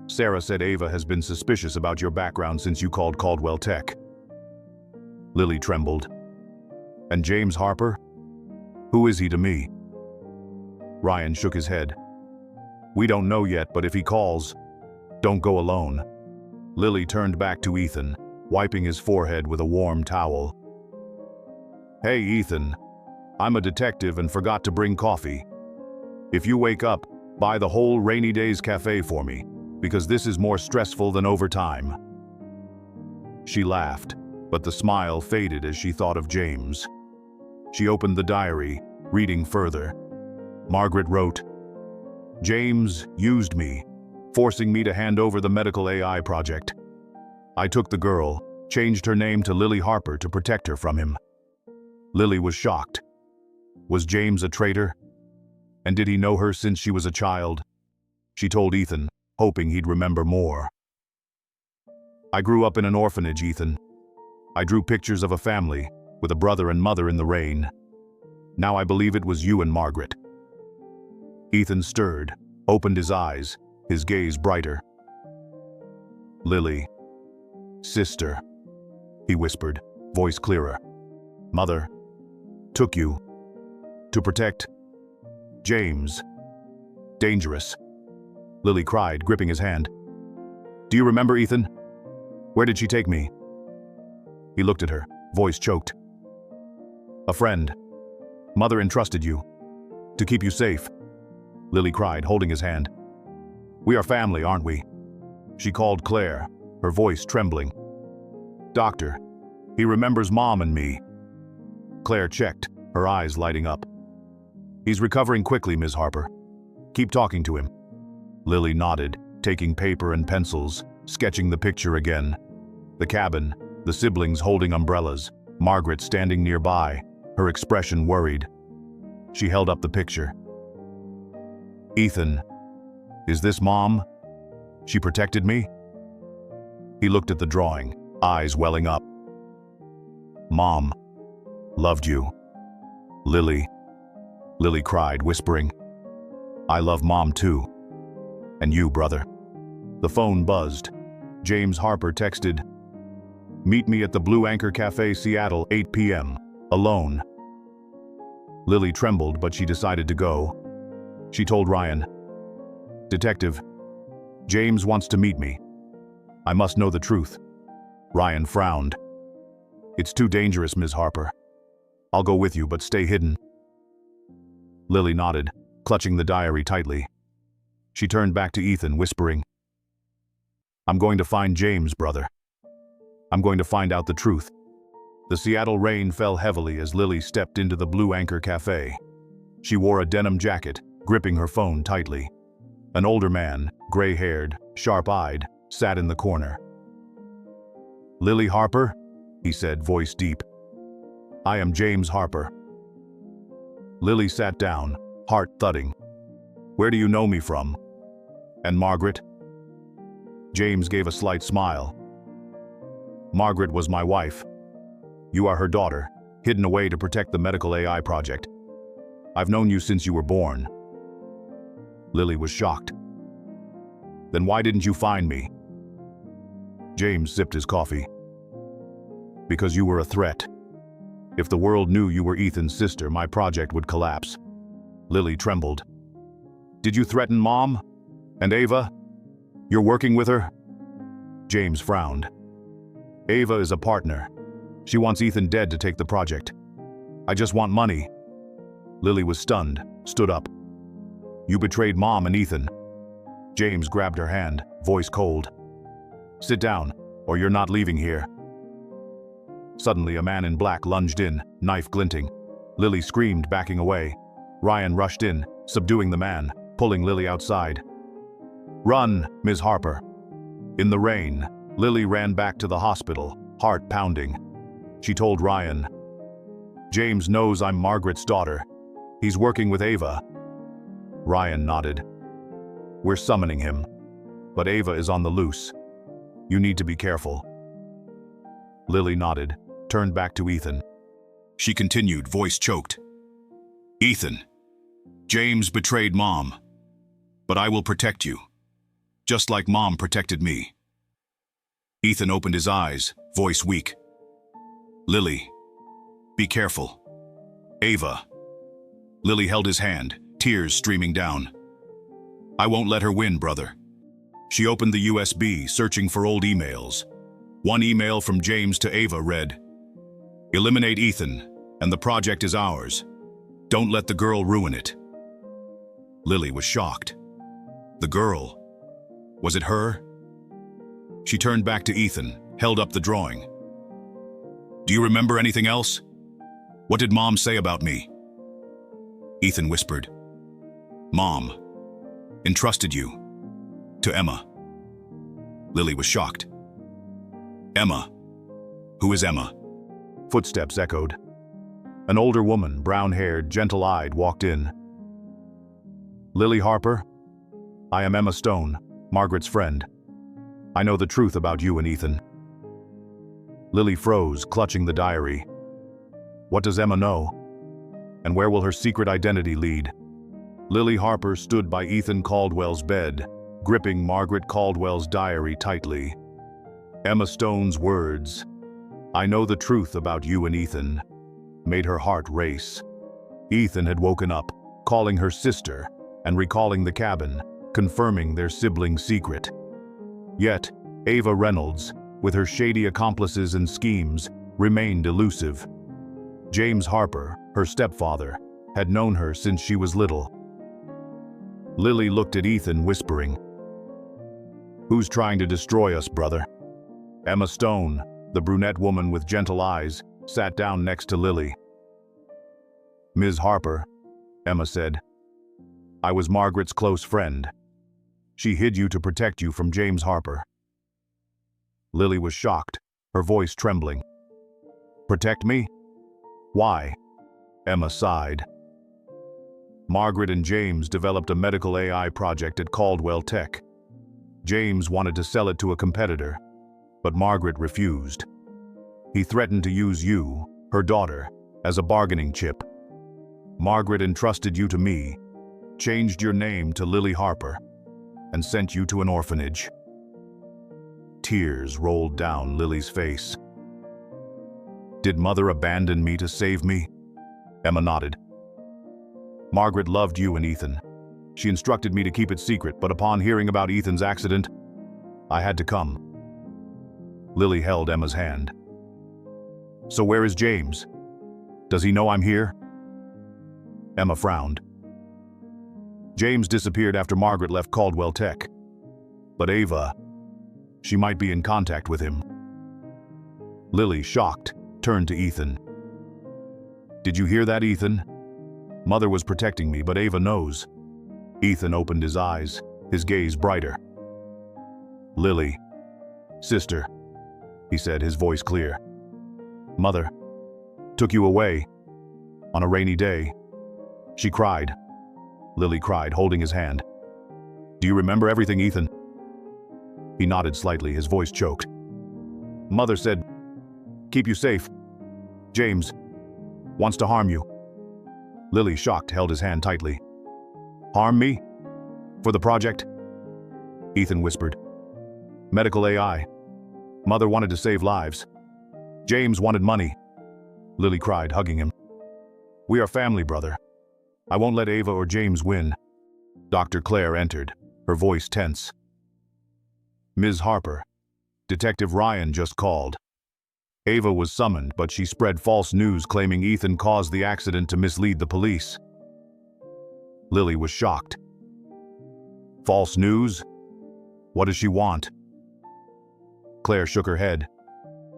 Sarah said Ava has been suspicious about your background since you called Caldwell Tech. Lily trembled. And James Harper? Who is he to me? Ryan shook his head. We don't know yet, but if he calls, don't go alone. Lily turned back to Ethan, wiping his forehead with a warm towel. Hey, Ethan. I'm a detective and forgot to bring coffee. If you wake up, buy the whole Rainy Days Cafe for me, because this is more stressful than overtime. She laughed, but the smile faded as she thought of James. She opened the diary, reading further. Margaret wrote, James used me, forcing me to hand over the medical AI project. I took the girl, changed her name to Lily Harper to protect her from him. Lily was shocked. Was James a traitor? And did he know her since she was a child? She told Ethan, hoping he'd remember more. I grew up in an orphanage, Ethan. I drew pictures of a family, with a brother and mother in the rain. Now I believe it was you and Margaret. Ethan stirred, opened his eyes, his gaze brighter. Lily. Sister, he whispered, voice clearer. Mother took you to protect James. Dangerous. Lily cried, gripping his hand. Do you remember, Ethan? Where did she take me? He looked at her, voice choked. A friend. Mother entrusted you to keep you safe. Lily cried, holding his hand. "We are family, aren't we?" She called Claire, her voice trembling. "Doctor, he remembers Mom and me." Claire checked, her eyes lighting up. "He's recovering quickly, Ms. Harper. Keep talking to him." Lily nodded, taking paper and pencils, sketching the picture again. The cabin, the siblings holding umbrellas, Margaret standing nearby, her expression worried. She held up the picture. "Ethan, is this Mom? She protected me?" He looked at the drawing, eyes welling up. "Mom loved you. Lily." Lily cried, whispering, "I love Mom too. And you, brother." The phone buzzed. James Harper texted, "Meet me at the Blue Anchor Cafe, Seattle, 8 p.m. Alone." Lily trembled, but she decided to go. She told Ryan, "Detective, James wants to meet me. I must know the truth." Ryan frowned. "It's too dangerous, Ms. Harper. I'll go with you, but stay hidden." Lily nodded, clutching the diary tightly. She turned back to Ethan, whispering, "I'm going to find James, brother. I'm going to find out the truth." The Seattle rain fell heavily as Lily stepped into the Blue Anchor Cafe. She wore a denim jacket, gripping her phone tightly. An older man, gray-haired, sharp-eyed, sat in the corner. "Lily Harper?" he said, voice deep. "I am James Harper." Lily sat down, heart thudding. "Where do you know me from? And Margaret?" James gave a slight smile. "Margaret was my wife. You are her daughter, hidden away to protect the medical AI project. I've known you since you were born." Lily was shocked. "Then why didn't you find me?" James sipped his coffee. "Because you were a threat. If the world knew you were Ethan's sister, my project would collapse." Lily trembled. "Did you threaten Mom? And Ava? You're working with her?" James frowned. "Ava is a partner. She wants Ethan dead to take the project. I just want money." Lily was stunned, stood up. "You betrayed Mom and Ethan." James grabbed her hand, voice cold. "Sit down, or you're not leaving here." Suddenly, a man in black lunged in, knife glinting. Lily screamed, backing away. Ryan rushed in, subduing the man, pulling Lily outside. "Run, Ms. Harper." In the rain, Lily ran back to the hospital, heart pounding. She told Ryan, "James knows I'm Margaret's daughter. He's working with Ava." Ryan nodded. "We're summoning him. But Ava is on the loose. You need to be careful." Lily nodded, turned back to Ethan. She continued, voice choked. "Ethan, James betrayed Mom. But I will protect you. Just like Mom protected me." Ethan opened his eyes, voice weak. "Lily, be careful. Ava." Lily held his hand, tears streaming down. "I won't let her win, brother." She opened the USB, searching for old emails. One email from James to Ava read, "Eliminate Ethan, and the project is ours. Don't let the girl ruin it." Lily was shocked. The girl. Was it her? She turned back to Ethan, held up the drawing. "Do you remember anything else? What did Mom say about me?" Ethan whispered, "Mom entrusted you to Emma." Lily was shocked. "Emma? Who is Emma?" Footsteps echoed. An older woman, brown-haired, gentle-eyed, walked in. "Lily Harper, I am Emma Stone, Margaret's friend. I know the truth about you and Ethan." Lily froze, clutching the diary. What does Emma know? And where will her secret identity lead? Lily Harper stood by Ethan Caldwell's bed, gripping Margaret Caldwell's diary tightly. Emma Stone's words, "I know the truth about you and Ethan," made her heart race. Ethan had woken up, calling her sister, and recalling the cabin, confirming their sibling secret. Yet, Ava Reynolds, with her shady accomplices and schemes, remained elusive. James Harper, her stepfather, had known her since she was little. Lily looked at Ethan, whispering, "Who's trying to destroy us, brother?" Emma Stone, the brunette woman with gentle eyes, sat down next to Lily. "Ms. Harper," Emma said, "I was Margaret's close friend. She hid you to protect you from James Harper." Lily was shocked, her voice trembling. "Protect me? Why?" Emma sighed. "Margaret and James developed a medical AI project at Caldwell Tech. James wanted to sell it to a competitor, but Margaret refused. He threatened to use you, her daughter, as a bargaining chip. Margaret entrusted you to me, changed your name to Lily Harper, and sent you to an orphanage." Tears rolled down Lily's face. "Did Mother abandon me to save me?" Emma nodded. "Margaret loved you and Ethan. She instructed me to keep it secret, but upon hearing about Ethan's accident, I had to come." Lily held Emma's hand. "So where is James? Does he know I'm here?" Emma frowned. "James disappeared after Margaret left Caldwell Tech. But Ava, she might be in contact with him." Lily, shocked, turned to Ethan. "Did you hear that, Ethan? Mother was protecting me, but Ava knows." Ethan opened his eyes, his gaze brighter. "Lily, sister," he said, his voice clear. "Mother took you away on a rainy day." She cried. Lily cried, holding his hand. "Do you remember everything, Ethan?" He nodded slightly, his voice choked. "Mother said, keep you safe. James wants to harm you." Lily, shocked, held his hand tightly. "Harm me? For the project?" Ethan whispered. "Medical AI. Mother wanted to save lives. James wanted money." Lily cried, hugging him. "We are family, brother. I won't let Ava or James win." Dr. Claire entered, her voice tense. "Ms. Harper, Detective Ryan just called. Ava was summoned, but she spread false news claiming Ethan caused the accident to mislead the police." Lily was shocked. "False news? What does she want?" Claire shook her head.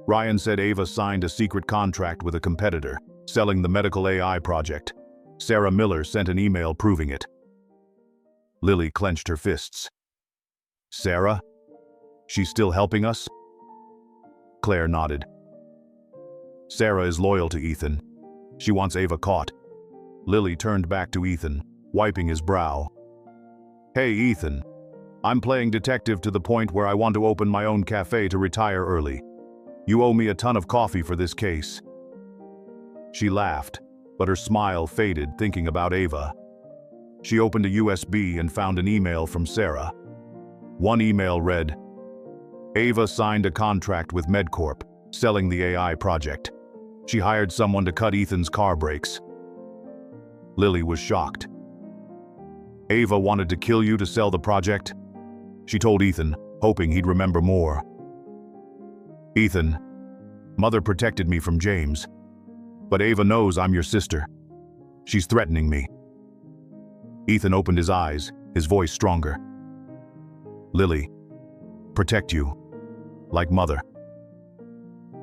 "Ryan said Ava signed a secret contract with a competitor, selling the medical AI project. Sarah Miller sent an email proving it." Lily clenched her fists. "Sarah? She's still helping us?" Claire nodded. "Sarah is loyal to Ethan. She wants Ava caught." Lily turned back to Ethan, wiping his brow. "Hey, Ethan. I'm playing detective to the point where I want to open my own cafe to retire early. You owe me a ton of coffee for this case." She laughed, but her smile faded thinking about Ava. She opened a USB and found an email from Sarah. One email read, "Ava signed a contract with MedCorp, selling the AI project. She hired someone to cut Ethan's car brakes." Lily was shocked. "Ava wanted to kill you to sell the project?" She told Ethan, hoping he'd remember more. "Ethan, Mother protected me from James. But Ava knows I'm your sister. She's threatening me." Ethan opened his eyes, his voice stronger. "Lily, protect you, like Mother."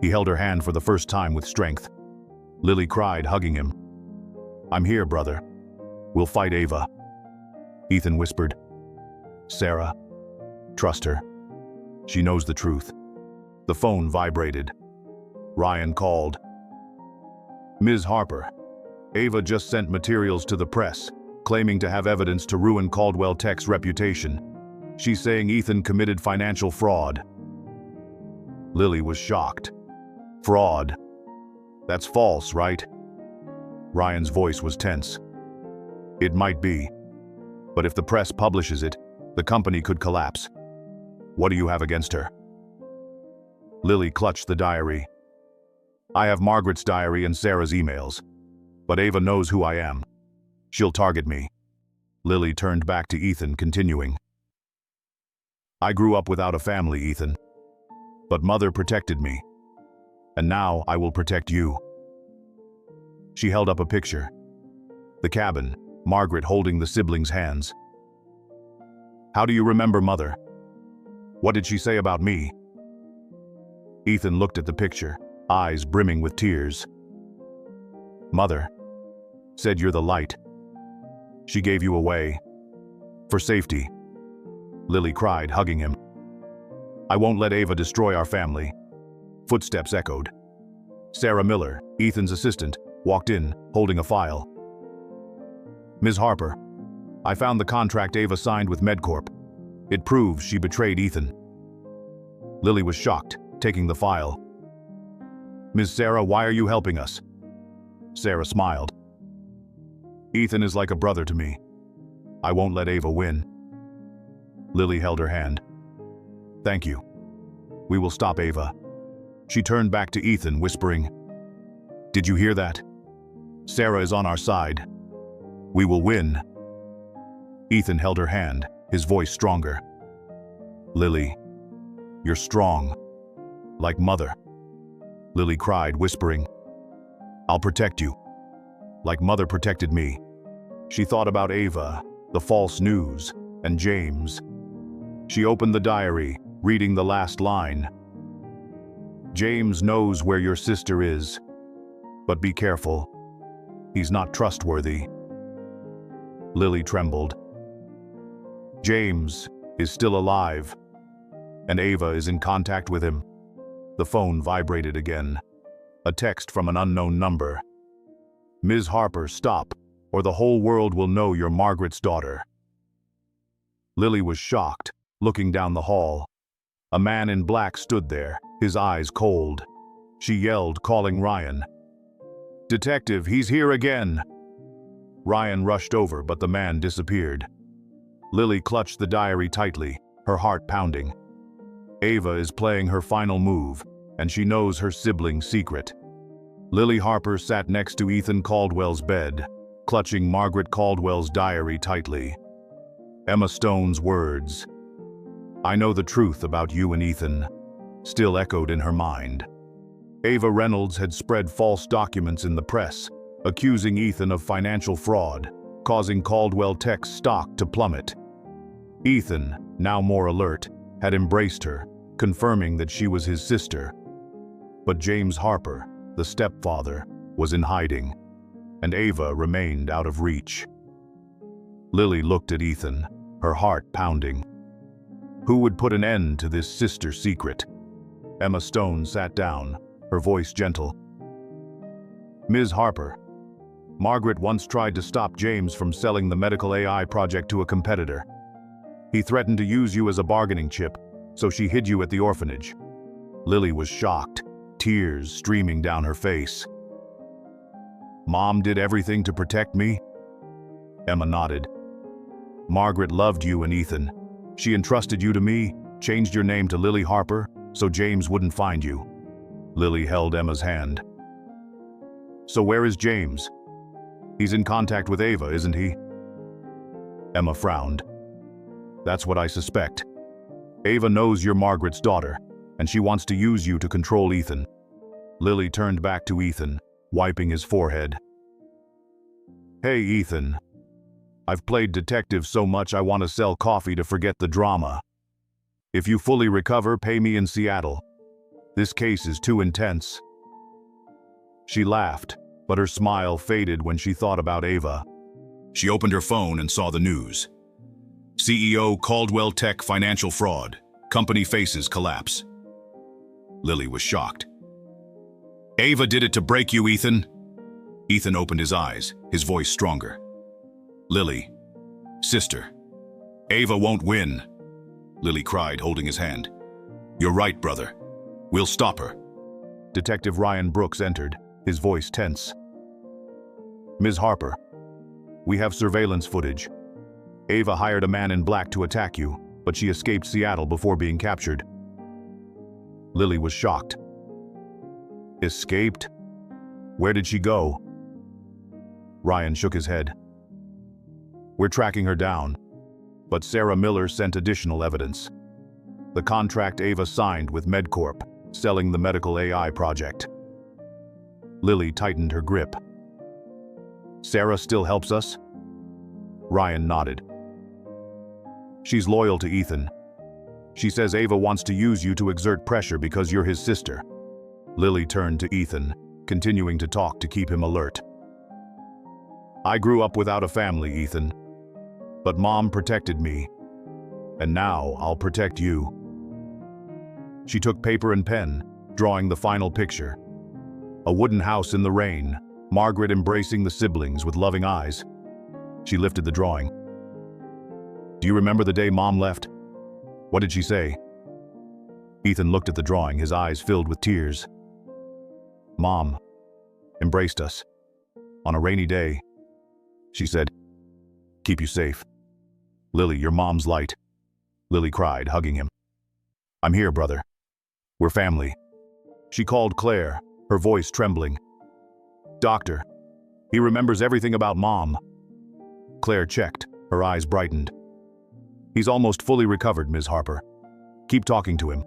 He held her hand for the first time with strength. Lily cried, hugging him. "I'm here, brother. We'll fight Ava." Ethan whispered, "Sarah, trust her. She knows the truth." The phone vibrated. Ryan called. "Ms. Harper, Ava just sent materials to the press, claiming to have evidence to ruin Caldwell Tech's reputation. She's saying Ethan committed financial fraud." Lily was shocked. "Fraud? That's false, right?" Ryan's voice was tense. "It might be. But if the press publishes it, the company could collapse. What do you have against her?" Lily clutched the diary. "I have Margaret's diary and Sarah's emails. But Ava knows who I am. She'll target me." Lily turned back to Ethan, continuing. "I grew up without a family, Ethan. But Mother protected me. And now I will protect you." She held up a picture. The cabin, Margaret holding the siblings' hands. How do you remember Mother? What did she say about me? Ethan looked at the picture, eyes brimming with tears. Mother said you're the light. She gave you away. For safety. Lily cried, hugging him. I won't let Ava destroy our family. Footsteps echoed. Sarah Miller, Ethan's assistant, walked in, holding a file. Ms. Harper, I found the contract Ava signed with MedCorp. It proves she betrayed Ethan. Lily was shocked, taking the file. Ms. Sarah, why are you helping us? Sarah smiled. Ethan is like a brother to me. I won't let Ava win. Lily held her hand. Thank you. We will stop Ava. She turned back to Ethan, whispering, Did you hear that? Sarah is on our side. We will win. Ethan held her hand, his voice stronger. Lily, you're strong. Like Mother. Lily cried, whispering, I'll protect you. Like Mother protected me. She thought about Ava, the false news, and James. She opened the diary, reading the last line. James knows where your sister is, but be careful. He's not trustworthy. Lily trembled. James is still alive, and Ava is in contact with him. The phone vibrated again. A text from an unknown number. Ms. Harper, stop, or the whole world will know you're Margaret's daughter. Lily was shocked, looking down the hall. A man in black stood there, his eyes cold. She yelled, calling Ryan. Detective, he's here again. Ryan rushed over, but the man disappeared. Lily clutched the diary tightly, her heart pounding. Ava is playing her final move, and she knows her sibling's secret. Lily Harper sat next to Ethan Caldwell's bed, clutching Margaret Caldwell's diary tightly. Emma Stone's words, I know the truth about you and Ethan, still echoed in her mind. Ava Reynolds had spread false documents in the press, accusing Ethan of financial fraud, causing Caldwell Tech's stock to plummet. Ethan, now more alert, had embraced her, confirming that she was his sister. But James Harper, the stepfather, was in hiding, and Ava remained out of reach. Lily looked at Ethan, her heart pounding. Who would put an end to this sister secret? Emma Stone sat down, her voice gentle. Ms. Harper, Margaret once tried to stop James from selling the medical AI project to a competitor. He threatened to use you as a bargaining chip, so she hid you at the orphanage. Lily was shocked, tears streaming down her face. Mom did everything to protect me? Emma nodded. Margaret loved you and Ethan. She entrusted you to me, changed your name to Lily Harper, so James wouldn't find you. Lily held Emma's hand. So where is James? He's in contact with Ava, isn't he? Emma frowned. That's what I suspect. Ava knows you're Margaret's daughter, and she wants to use you to control Ethan. Lily turned back to Ethan, wiping his forehead. Hey, Ethan. I've played detective so much I want to sell coffee to forget the drama. If you fully recover, pay me in Seattle. This case is too intense. She laughed, but her smile faded when she thought about Ava. She opened her phone and saw the news. CEO Caldwell Tech financial fraud. Company faces collapse. Lily was shocked. Ava did it to break you, Ethan. Ethan opened his eyes, his voice stronger. Lily, sister, Ava won't win. Lily cried, holding his hand. You're right, brother. We'll stop her. Detective Ryan Brooks entered, his voice tense. Ms. Harper, we have surveillance footage. Ava hired a man in black to attack you, but she escaped Seattle before being captured. Lily was shocked. Escaped? Where did she go? Ryan shook his head. We're tracking her down, but Sarah Miller sent additional evidence. The contract Ava signed with MedCorp, selling the medical AI project. Lily tightened her grip. Sarah still helps us? Ryan nodded. She's loyal to Ethan. She says Ava wants to use you to exert pressure because you're his sister. Lily turned to Ethan, continuing to talk to keep him alert. I grew up without a family, Ethan. But Mom protected me. And now I'll protect you. She took paper and pen, drawing the final picture. A wooden house in the rain, Margaret embracing the siblings with loving eyes. She lifted the drawing. Do you remember the day Mom left? What did she say? Ethan looked at the drawing, his eyes filled with tears. Mom embraced us. On a rainy day, she said, keep you safe. Lily, you're Mom's light. Lily cried, hugging him. I'm here, brother. We're family. She called Claire, her voice trembling. Doctor, he remembers everything about Mom. Claire checked, her eyes brightened. He's almost fully recovered, Ms. Harper. Keep talking to him.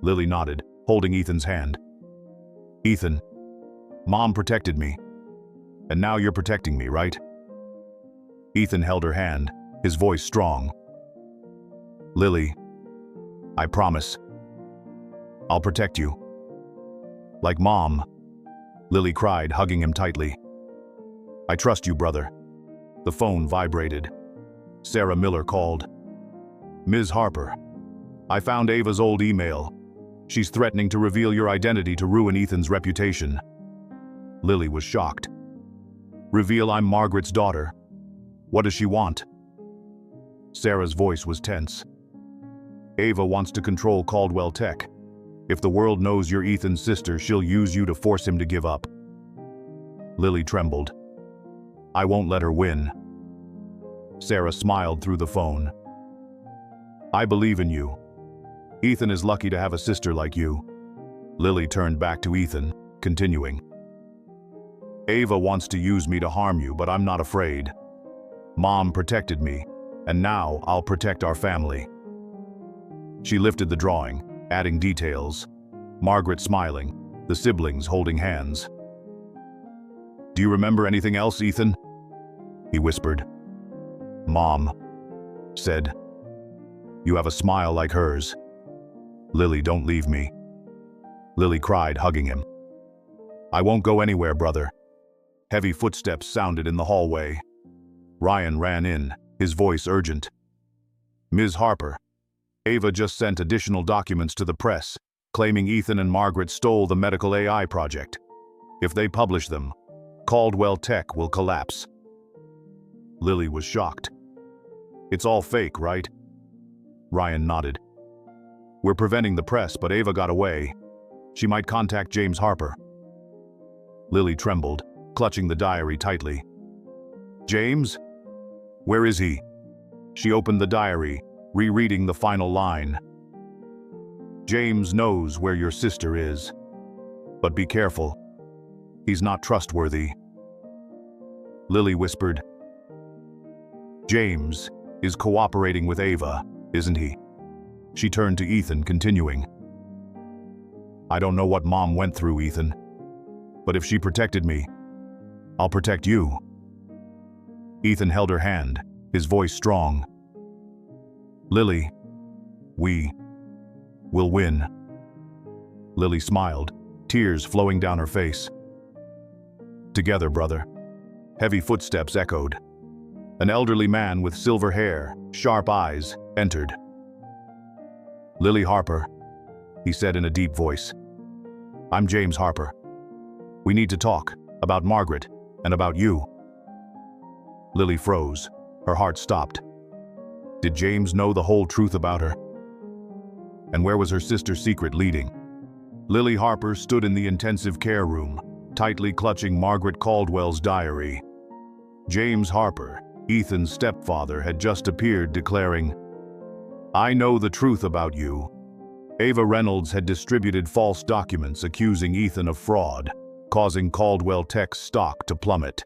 Lily nodded, holding Ethan's hand. Ethan, Mom protected me. And now you're protecting me, right? Ethan held her hand, his voice strong. Lily, I promise. I'll protect you. Like Mom, Lily cried, hugging him tightly. I trust you, brother. The phone vibrated. Sarah Miller called. Ms. Harper, I found Ava's old email. She's threatening to reveal your identity to ruin Ethan's reputation. Lily was shocked. Reveal I'm Margaret's daughter. What does she want? Sarah's voice was tense. Ava wants to control Caldwell Tech. If the world knows you're Ethan's sister, she'll use you to force him to give up. Lily trembled. I won't let her win. Sarah smiled through the phone. I believe in you. Ethan is lucky to have a sister like you. Lily turned back to Ethan, continuing. Ava wants to use me to harm you, but I'm not afraid. Mom protected me, and now I'll protect our family. She lifted the drawing, adding details. Margaret smiling, the siblings holding hands. Do you remember anything else, Ethan? He whispered. Mom said, you have a smile like hers. Lily, don't leave me. Lily cried, hugging him. I won't go anywhere, brother. Heavy footsteps sounded in the hallway. Ryan ran in, his voice urgent. Ms. Harper, Ava just sent additional documents to the press, claiming Ethan and Margaret stole the medical AI project. If they publish them, Caldwell Tech will collapse. Lily was shocked. It's all fake, right? Ryan nodded. We're preventing the press, but Ava got away. She might contact James Harper. Lily trembled, clutching the diary tightly. James? Where is he? She opened the diary, rereading the final line. James knows where your sister is. But be careful. He's not trustworthy. Lily whispered. James is cooperating with Ava, isn't he? She turned to Ethan, continuing. I don't know what Mom went through, Ethan. But if she protected me, I'll protect you. Ethan held her hand, his voice strong. Lily, we will win. Lily smiled, tears flowing down her face. Together, brother. Heavy footsteps echoed. An elderly man with silver hair, sharp eyes, entered. Lily Harper, he said in a deep voice. I'm James Harper. We need to talk about Margaret and about you. Lily froze. Her heart stopped. Did James know the whole truth about her? And where was her sister's secret leading? Lily Harper stood in the intensive care room, tightly clutching Margaret Caldwell's diary. James Harper, Ethan's stepfather, had just appeared, declaring, I know the truth about you. Ava Reynolds had distributed false documents accusing Ethan of fraud, causing Caldwell Tech's stock to plummet.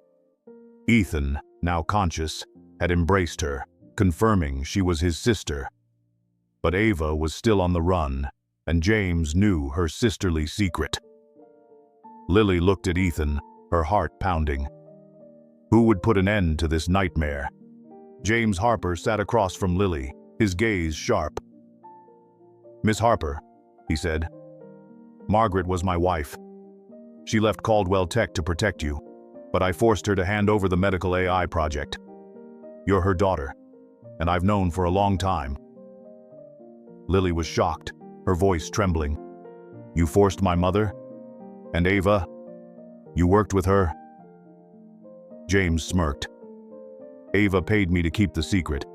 Ethan, now conscious, had embraced her, confirming she was his sister. But Ava was still on the run, and James knew her sisterly secret. Lily looked at Ethan, her heart pounding. Who would put an end to this nightmare? James Harper sat across from Lily, his gaze sharp. "Miss Harper," he said, "Margaret was my wife. She left Caldwell Tech to protect you, but I forced her to hand over the medical AI project. You're her daughter, and I've known for a long time." Lily was shocked, her voice trembling. "You forced my mother? And Ava? You worked with her?" James smirked. "Ava paid me to keep the secret.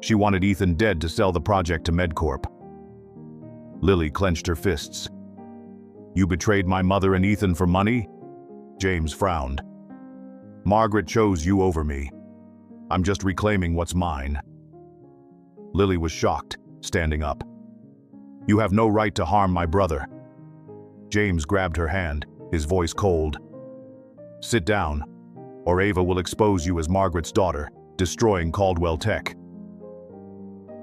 She wanted Ethan dead to sell the project to MedCorp." Lily clenched her fists. "You betrayed my mother and Ethan for money?" James frowned. "Margaret chose you over me. I'm just reclaiming what's mine." Lily was shocked, standing up. "You have no right to harm my brother." James grabbed her hand, his voice cold. "Sit down, or Ava will expose you as Margaret's daughter, destroying Caldwell Tech."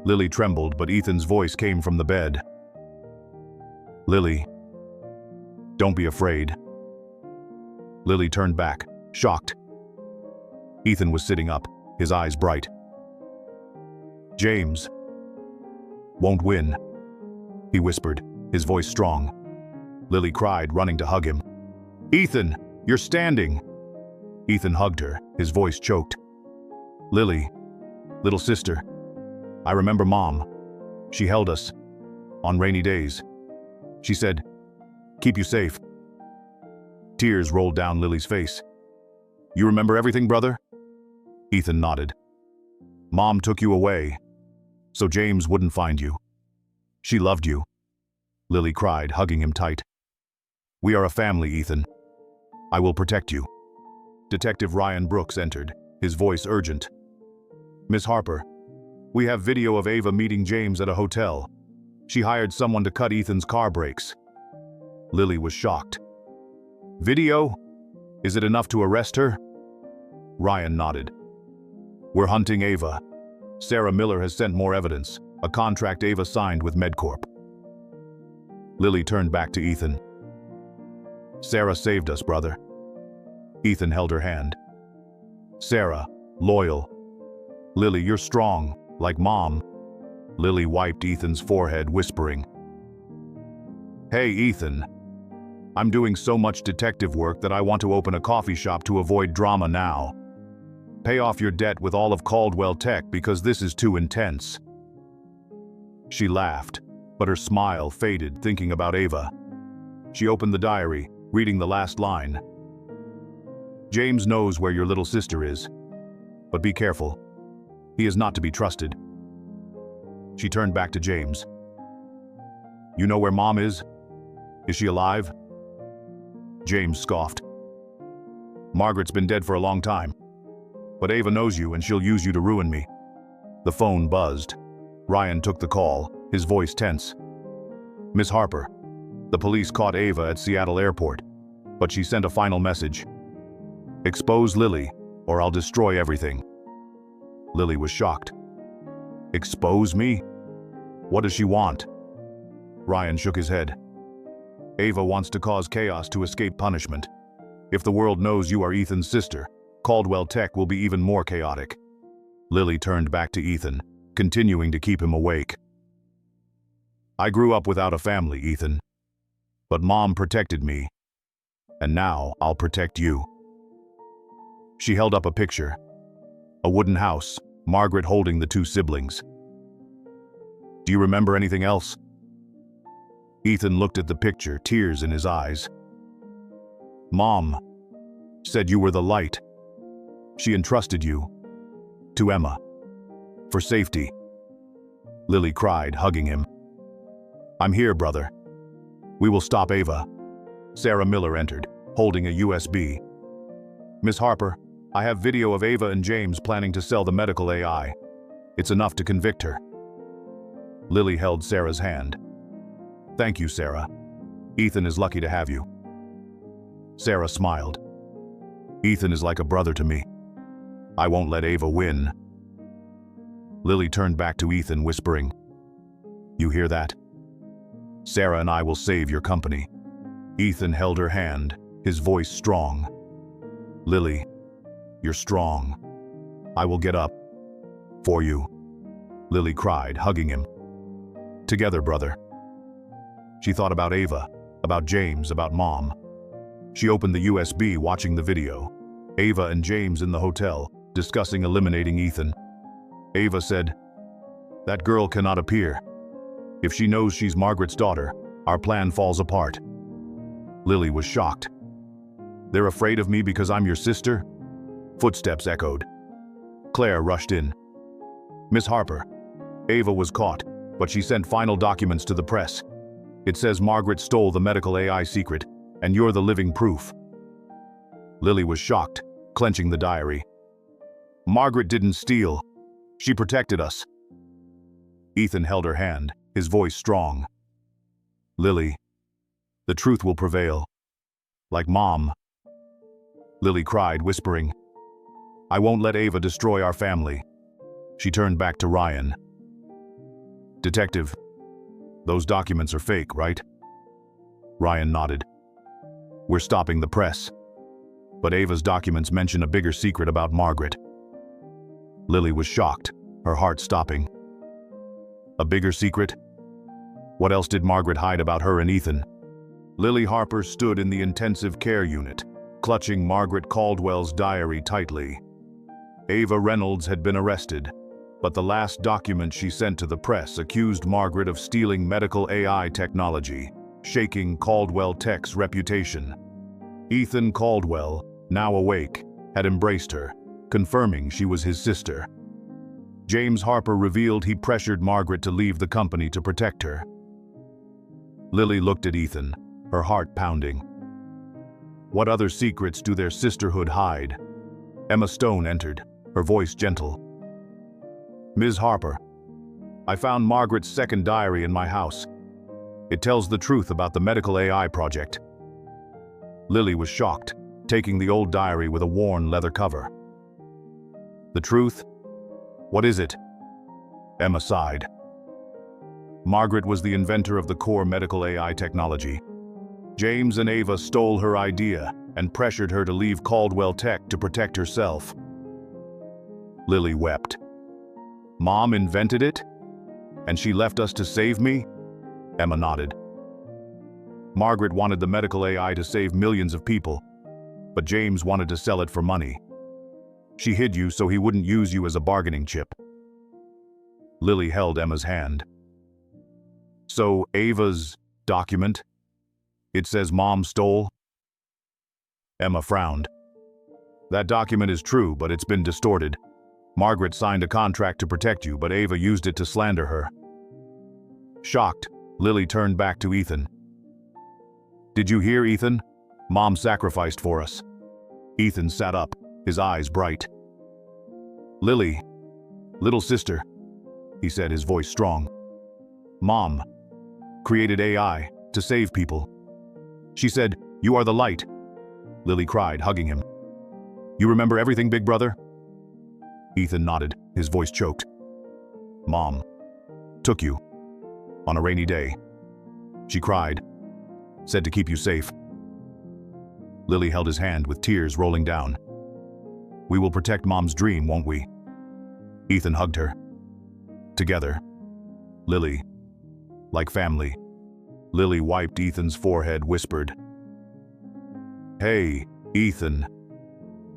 Lily trembled, but Ethan's voice came from the bed. "Lily, don't be afraid." Lily turned back, shocked. Ethan was sitting up, his eyes bright. "James won't win," he whispered, his voice strong. Lily cried, running to hug him. "Ethan, you're standing!" Ethan hugged her, his voice choked. "Lily, little sister, I remember Mom. She held us on rainy days. She said, 'Keep you safe.'" Tears rolled down Lily's face. "You remember everything, brother?" Ethan nodded. "Mom took you away, so James wouldn't find you. She loved you." Lily cried, hugging him tight. "We are a family, Ethan. I will protect you." Detective Ryan Brooks entered, his voice urgent. "Miss Harper, we have video of Ava meeting James at a hotel. She hired someone to cut Ethan's car brakes." Lily was shocked. "Video? Is it enough to arrest her?" Ryan nodded. "We're hunting Ava. Sarah Miller has sent more evidence, a contract Ava signed with MedCorp." Lily turned back to Ethan. "Sarah saved us, brother." Ethan held her hand. "Sarah, loyal. Lily, you're strong, like Mom." Lily wiped Ethan's forehead, whispering, "Hey, Ethan. I'm doing so much detective work that I want to open a coffee shop to avoid drama now. Pay off your debt with all of Caldwell Tech because this is too intense." She laughed, but her smile faded thinking about Ava. She opened the diary, reading the last line. "James knows where your little sister is, but be careful. He is not to be trusted." She turned back to James. "You know where Mom is? Is she alive?" James scoffed. "Margaret's been dead for a long time. But Ava knows you and she'll use you to ruin me." The phone buzzed. Ryan took the call, his voice tense. "Miss Harper, the police caught Ava at Seattle Airport, but she sent a final message. Expose Lily, or I'll destroy everything." Lily was shocked. "Expose me? What does she want?" Ryan shook his head. "Ava wants to cause chaos to escape punishment. If the world knows you are Ethan's sister, Caldwell Tech will be even more chaotic." Lily turned back to Ethan, continuing to keep him awake. "I grew up without a family, Ethan. But Mom protected me. And now I'll protect you." She held up a picture. A wooden house, Margaret holding the two siblings. "Do you remember anything else?" Ethan looked at the picture, tears in his eyes. "Mom said you were the light. She entrusted you to Emma for safety." Lily cried, hugging him. "I'm here, brother. We will stop Ava." Sarah Miller entered, holding a USB. "Miss Harper, I have video of Ava and James planning to sell the medical AI. It's enough to convict her." Lily held Sarah's hand. "Thank you, Sarah. Ethan is lucky to have you." Sarah smiled. "Ethan is like a brother to me. I won't let Ava win." Lily turned back to Ethan, whispering, "You hear that? Sarah and I will save your company." Ethan held her hand, his voice strong. "Lily, you're strong. I will get up. For you, Lily cried, hugging him. Together, brother. She thought about Ava, about James, about Mom. She opened the USB, watching the video. Ava and James in the hotel, discussing eliminating Ethan. Ava said, "That girl cannot appear. If she knows she's Margaret's daughter, our plan falls apart." Lily was shocked. "They're afraid of me because I'm your sister?" Footsteps echoed. Claire rushed in. "Miss Harper, Ava was caught, but she sent final documents to the press. It says Margaret stole the medical AI secret, and you're the living proof." Lily was shocked, clenching the diary. "Margaret didn't steal. She protected us." Ethan held her hand, his voice strong. "Lily, the truth will prevail. Like Mom." Lily cried, whispering, "I won't let Ava destroy our family." She turned back to Ryan. "Detective, those documents are fake, right?" Ryan nodded. "We're stopping the press. But Ava's documents mention a bigger secret about Margaret." Lily was shocked, her heart stopping. A bigger secret? What else did Margaret hide about her and Ethan? Lily Harper stood in the intensive care unit, clutching Margaret Caldwell's diary tightly. Ava Reynolds had been arrested, but the last document she sent to the press accused Margaret of stealing medical AI technology, shaking Caldwell Tech's reputation. Ethan Caldwell, now awake, had embraced her, confirming she was his sister. James Harper revealed he pressured Margaret to leave the company to protect her. Lily looked at Ethan, her heart pounding. What other secrets do their sisterhood hide? Emma Stone entered, her voice gentle. "Ms. Harper, I found Margaret's second diary in my house. It tells the truth about the medical AI project." Lily was shocked, taking the old diary with a worn leather cover. "The truth? What is it?" Emma sighed. Margaret was the inventor of the core medical AI technology. James and Ava stole her idea and pressured her to leave Caldwell Tech to protect herself. Lily wept. "Mom invented it? And she left us to save me?" Emma nodded. "Margaret wanted the medical AI to save millions of people, but James wanted to sell it for money. She hid you so he wouldn't use you as a bargaining chip." Lily held Emma's hand. "So Ava's document? It says Mom stole?" Emma frowned. "That document is true, but it's been distorted. Margaret signed a contract to protect you, but Ava used it to slander her." Shocked, Lily turned back to Ethan. "Did you hear, Ethan? Mom sacrificed for us." Ethan sat up, his eyes bright. "Lily, little sister," he said, his voice strong. "Mom created AI to save people. She said, 'You are the light.'" Lily cried, hugging him. "You remember everything, big brother?" Ethan nodded, his voice choked. "Mom took you on a rainy day. She cried, said to keep you safe." Lily held his hand with tears rolling down. "We will protect Mom's dream, won't we?" Ethan hugged her. "Together, Lily, like family." Lily wiped Ethan's forehead, whispered, "Hey, Ethan,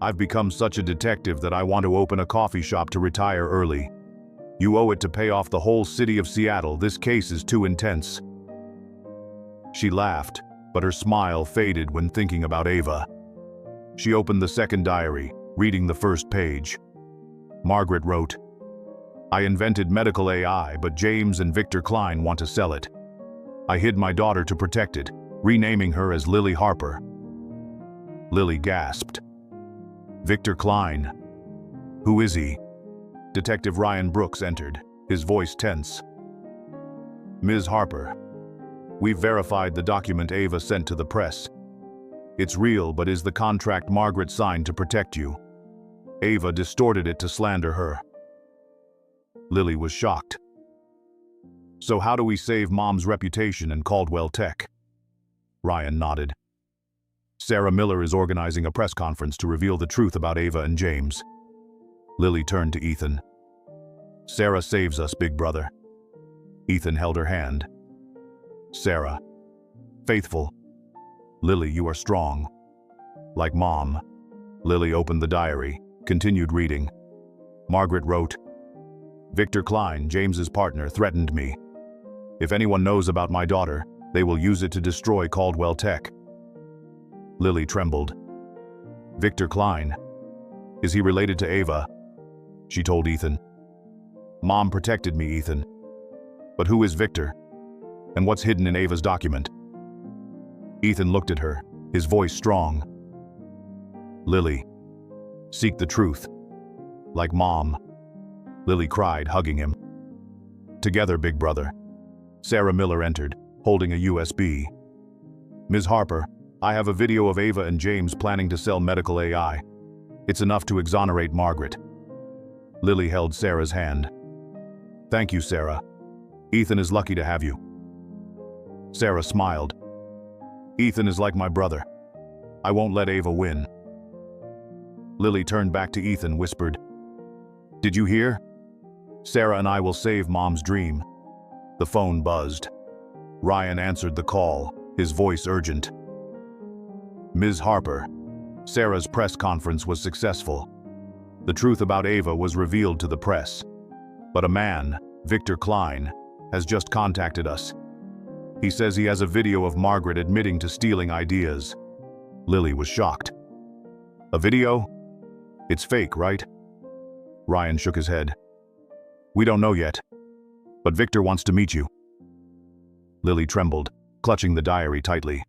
I've become such a detective that I want to open a coffee shop to retire early. You owe it to pay off the whole city of Seattle. This case is too intense." She laughed, but her smile faded when thinking about Ava. She opened the second diary, reading the first page. Margaret wrote, "I invented medical AI, but James and Victor Klein want to sell it. I hid my daughter to protect it, renaming her as Lily Harper." Lily gasped. "Victor Klein? Who is he?" Detective Ryan Brooks entered, his voice tense. "Ms. Harper, we've verified the document Ava sent to the press. It's real, but is the contract Margaret signed to protect you. Ava distorted it to slander her." Lily was shocked. "So how do we save Mom's reputation in Caldwell Tech?" Ryan nodded. "Sarah Miller is organizing a press conference to reveal the truth about Ava and James." Lily turned to Ethan. Sarah saves us, big brother. Ethan held her hand. Sarah. Faithful. Lily, you are strong. Like Mom. Lily opened the diary, continued reading. Margaret wrote, Victor Klein, James's partner, threatened me. If anyone knows about my daughter, they will use it to destroy Caldwell Tech. Lily trembled. Victor Klein. Is he related to Ava? She told Ethan. Mom protected me, Ethan. But who is Victor? And what's hidden in Ava's document? Ethan looked at her, his voice strong. Lily. Seek the truth. Like Mom. Lily cried, hugging him. Together, big brother. Sarah Miller entered, holding a USB. Ms. Harper, I have a video of Ava and James planning to sell medical AI. It's enough to exonerate Margaret. Lily held Sarah's hand. Thank you, Sarah. Ethan is lucky to have you. Sarah smiled. Ethan is like my brother. I won't let Ava win. Lily turned back to Ethan, whispered, Did you hear? Sarah and I will save Mom's dream. The phone buzzed. Ryan answered the call, his voice urgent. Ms. Harper, Sarah's press conference was successful. The truth about Ava was revealed to the press. But a man, Victor Klein, has just contacted us. He says he has a video of Margaret admitting to stealing ideas. Lily was shocked. A video? It's fake, right? Ryan shook his head. We don't know yet, but Victor wants to meet you. Lily trembled, clutching the diary tightly.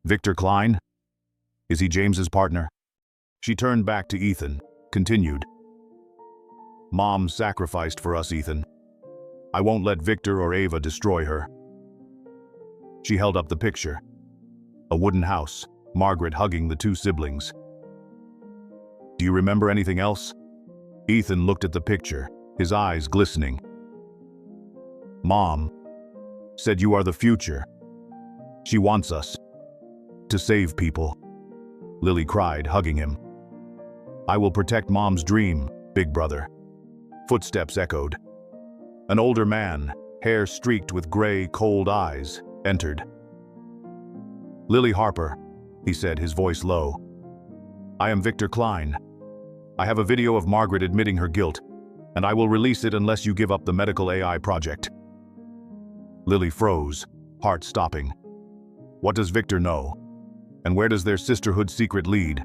Victor Klein? Is he James's partner? She turned back to Ethan, continued. Mom sacrificed for us, Ethan. I won't let Victor or Ava destroy her. She held up the picture. A wooden house, Margaret hugging the two siblings. Do you remember anything else? Ethan looked at the picture, his eyes glistening. Mom said you are the future. She wants us to save people. Lily cried, hugging him. I will protect Mom's dream, big brother. Footsteps echoed. An older man, hair streaked with gray, cold eyes, entered. Lily Harper, he said, his voice low. I am Victor Klein. I have a video of Margaret admitting her guilt, and I will release it unless you give up the medical AI project. Lily froze, heart stopping. What does Victor know? And where does their sisterhood secret lead?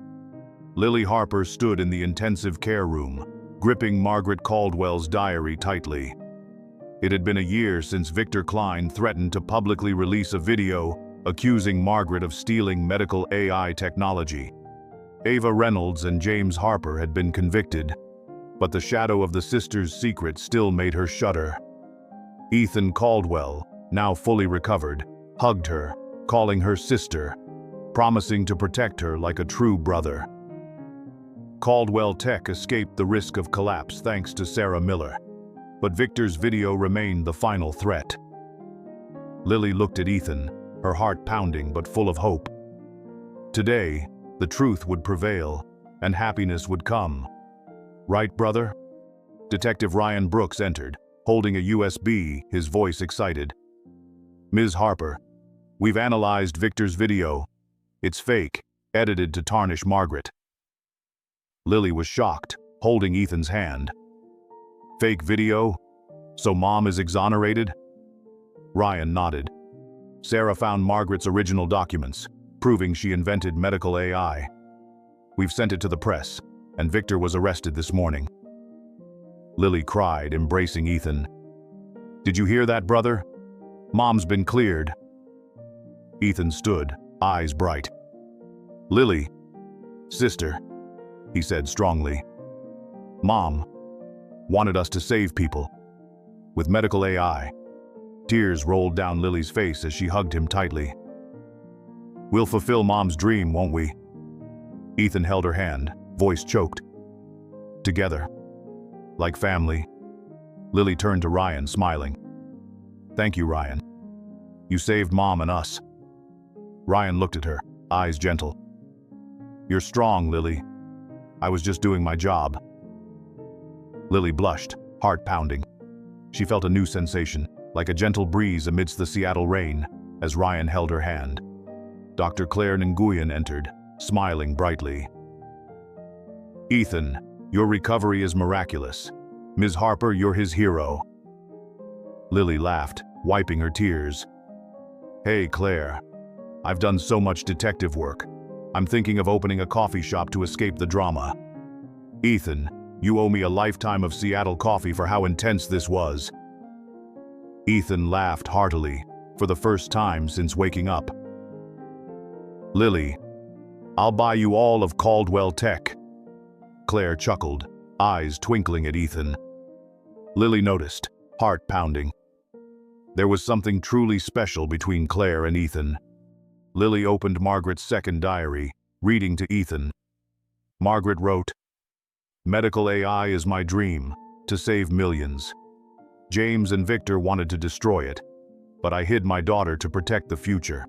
Lily Harper stood in the intensive care room, gripping Margaret Caldwell's diary tightly. It had been a year since Victor Klein threatened to publicly release a video accusing Margaret of stealing medical AI technology. Ava Reynolds and James Harper had been convicted, but the shadow of the sisters' secret still made her shudder. Ethan Caldwell, now fully recovered, hugged her, calling her sister, promising to protect her like a true brother. Caldwell Tech escaped the risk of collapse thanks to Sarah Miller, but Victor's video remained the final threat. Lily looked at Ethan, her heart pounding but full of hope. Today, the truth would prevail, and happiness would come. Right, brother? Detective Ryan Brooks entered, holding a USB, his voice excited. Ms. Harper, we've analyzed Victor's video. It's fake, edited to tarnish Margaret. Lily was shocked, holding Ethan's hand. Fake video? So Mom is exonerated? Ryan nodded. Sarah found Margaret's original documents, proving she invented medical AI. We've sent it to the press, and Victor was arrested this morning. Lily cried, embracing Ethan. Did you hear that, brother? Mom's been cleared. Ethan stood, eyes bright. Lily, sister, he said strongly. Mom wanted us to save people with medical AI. Tears rolled down Lily's face as she hugged him tightly. We'll fulfill Mom's dream, won't we? Ethan held her hand, voice choked. Together, like family. Lily turned to Ryan, smiling. Thank you, Ryan. You saved Mom and us. Ryan looked at her, eyes gentle. You're strong, Lily. I was just doing my job. Lily blushed, heart pounding. She felt a new sensation, like a gentle breeze amidst the Seattle rain, as Ryan held her hand. Dr. Claire Nguyen entered, smiling brightly. "Ethan, your recovery is miraculous. Ms. Harper, you're his hero." Lily laughed, wiping her tears. "Hey, Claire. I've done so much detective work. I'm thinking of opening a coffee shop to escape the drama." "Ethan, you owe me a lifetime of Seattle coffee for how intense this was." Ethan laughed heartily, for the first time since waking up. "Lily, I'll buy you all of Caldwell Tech." Claire chuckled, eyes twinkling at Ethan. Lily noticed, heart pounding. There was something truly special between Claire and Ethan. Lily opened Margaret's second diary, reading to Ethan. Margaret wrote, "Medical AI is my dream, to save millions. James and Victor wanted to destroy it, but I hid my daughter to protect the future."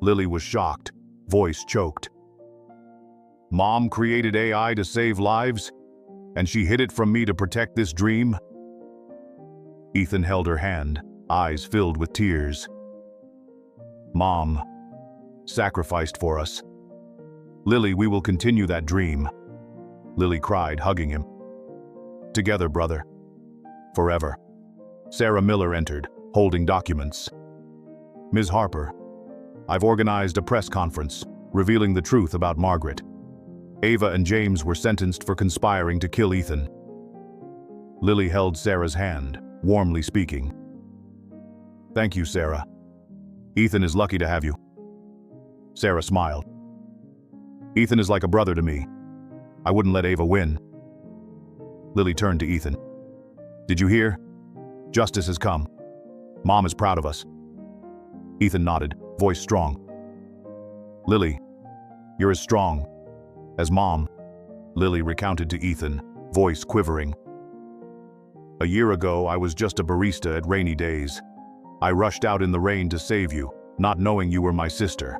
Lily was shocked, voice choked. "Mom created AI to save lives, and she hid it from me to protect this dream?" Ethan held her hand, eyes filled with tears. "Mom sacrificed for us. Lily, we will continue that dream." Lily cried, hugging him. "Together, brother. Forever." Sarah Miller entered, holding documents. "Ms. Harper, I've organized a press conference, revealing the truth about Margaret. Ava and James were sentenced for conspiring to kill Ethan." Lily held Sarah's hand, warmly speaking. "Thank you, Sarah. Ethan is lucky to have you." Sarah smiled. "Ethan is like a brother to me. I wouldn't let Ava win." Lily turned to Ethan. "Did you hear? Justice has come. Mom is proud of us." Ethan nodded, voice strong. "Lily, you're as strong as Mom," Lily recounted to Ethan, voice quivering. "A year ago, I was just a barista at Rainy Days. I rushed out in the rain to save you, not knowing you were my sister.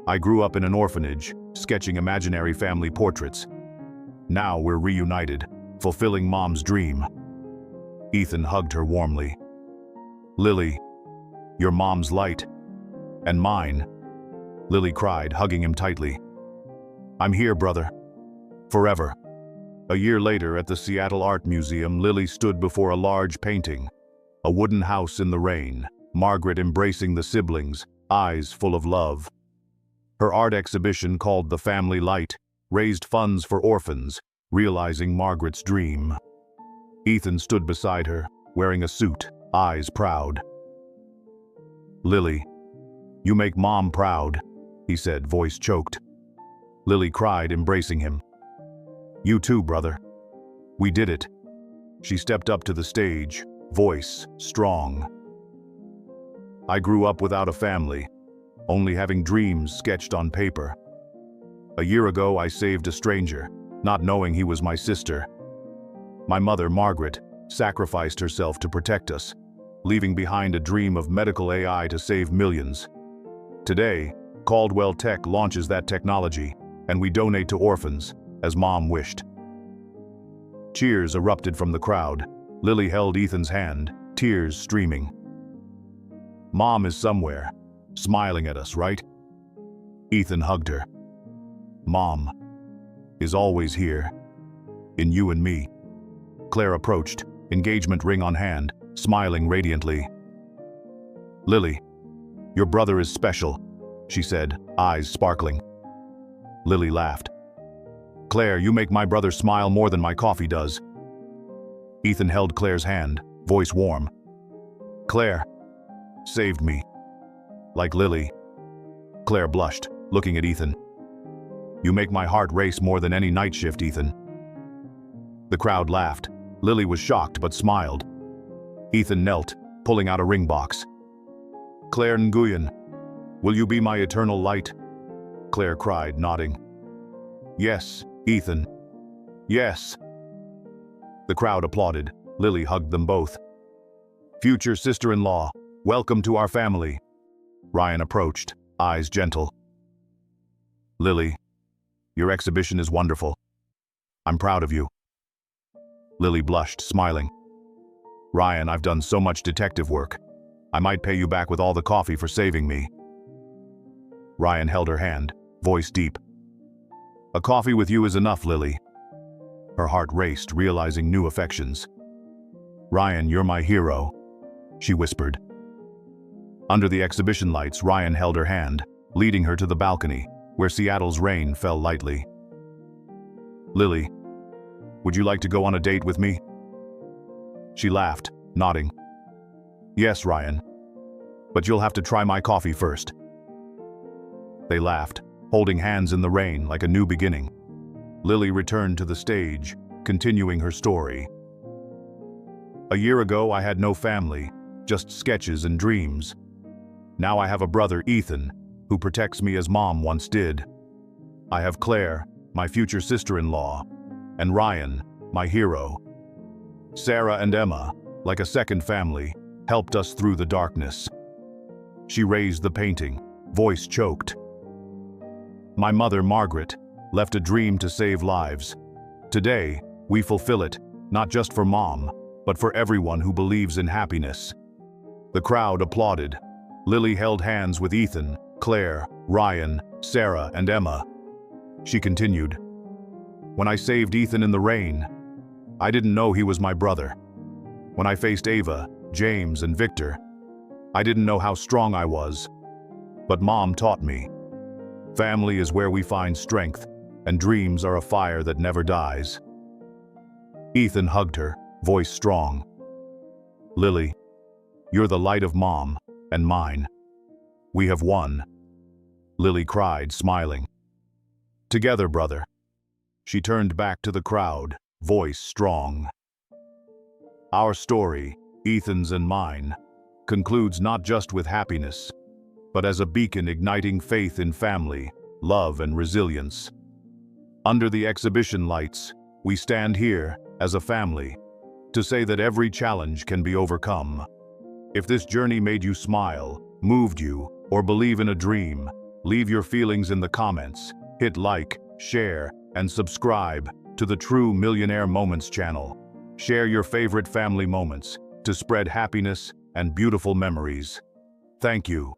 I grew up in an orphanage, sketching imaginary family portraits. Now we're reunited, fulfilling Mom's dream." Ethan hugged her warmly. "Lily, you're Mom's light. And mine." Lily cried, hugging him tightly. "I'm here, brother. Forever." A year later, at the Seattle Art Museum, Lily stood before a large painting. A wooden house in the rain, Margaret embracing the siblings, eyes full of love. Her art exhibition, called The Family Light, raised funds for orphans, realizing Margaret's dream. Ethan stood beside her, wearing a suit, eyes proud. "Lily, you make Mom proud," he said, voice choked. Lily cried, embracing him. "You too, brother. We did it." She stepped up to the stage, voice strong. "I grew up without a family, only having dreams sketched on paper. A year ago, I saved a stranger, not knowing he was my sister. My mother, Margaret, sacrificed herself to protect us, leaving behind a dream of medical AI to save millions. Today, Caldwell Tech launches that technology, and we donate to orphans, as Mom wished." Cheers erupted from the crowd. Lily held Ethan's hand, tears streaming. "Mom is somewhere, smiling at us, right?" Ethan hugged her. "Mom is always here, in you and me." Claire approached, engagement ring on hand, smiling radiantly. "Lily, your brother is special," she said, eyes sparkling. Lily laughed. "Claire, you make my brother smile more than my coffee does." Ethan held Claire's hand, voice warm. "Claire saved me. Like Lily." Claire blushed, looking at Ethan. "You make my heart race more than any night shift, Ethan." The crowd laughed. Lily was shocked but smiled. Ethan knelt, pulling out a ring box. "Claire Nguyen, will you be my eternal light?" Claire cried, nodding. "Yes, Ethan. Yes." The crowd applauded. Lily hugged them both. "Future sister-in-law, welcome to our family." Ryan approached, eyes gentle. "Lily, your exhibition is wonderful. I'm proud of you." Lily blushed, smiling. Ryan, I've done so much detective work. I might pay you back with all the coffee for saving me. Ryan held her hand, voice deep. A coffee with you is enough, Lily. Her heart raced, realizing new affections. Ryan, you're my hero, she whispered. Under the exhibition lights, Ryan held her hand, leading her to the balcony, where Seattle's rain fell lightly. Lily, would you like to go on a date with me? She laughed, nodding. Yes, Ryan. But you'll have to try my coffee first. They laughed, holding hands in the rain like a new beginning. Lily returned to the stage, continuing her story. A year ago, I had no family, just sketches and dreams. Now I have a brother, Ethan, who protects me as Mom once did. I have Claire, my future sister-in-law, and Ryan, my hero. Sarah and Emma, like a second family, helped us through the darkness. She raised the painting, voice choked. My mother, Margaret, left a dream to save lives. Today, we fulfill it, not just for Mom, but for everyone who believes in happiness. The crowd applauded. Lily held hands with Ethan, Claire, Ryan, Sarah, and Emma. She continued, When I saved Ethan in the rain, I didn't know he was my brother. When I faced Ava, James, and Victor, I didn't know how strong I was. But Mom taught me. Family is where we find strength, and dreams are a fire that never dies. Ethan hugged her, voice strong. Lily, you're the light of Mom and mine. We have won. Lily cried, smiling. Together, brother. She turned back to the crowd, voice strong. Our story, Ethan's and mine, concludes not just with happiness, but as a beacon igniting faith in family, love, and resilience. Under the exhibition lights, we stand here, as a family, to say that every challenge can be overcome. If this journey made you smile, moved you, or believe in a dream, leave your feelings in the comments, hit like, share, and subscribe to the True Millionaire Moments channel. Share your favorite family moments to spread happiness and beautiful memories. Thank you.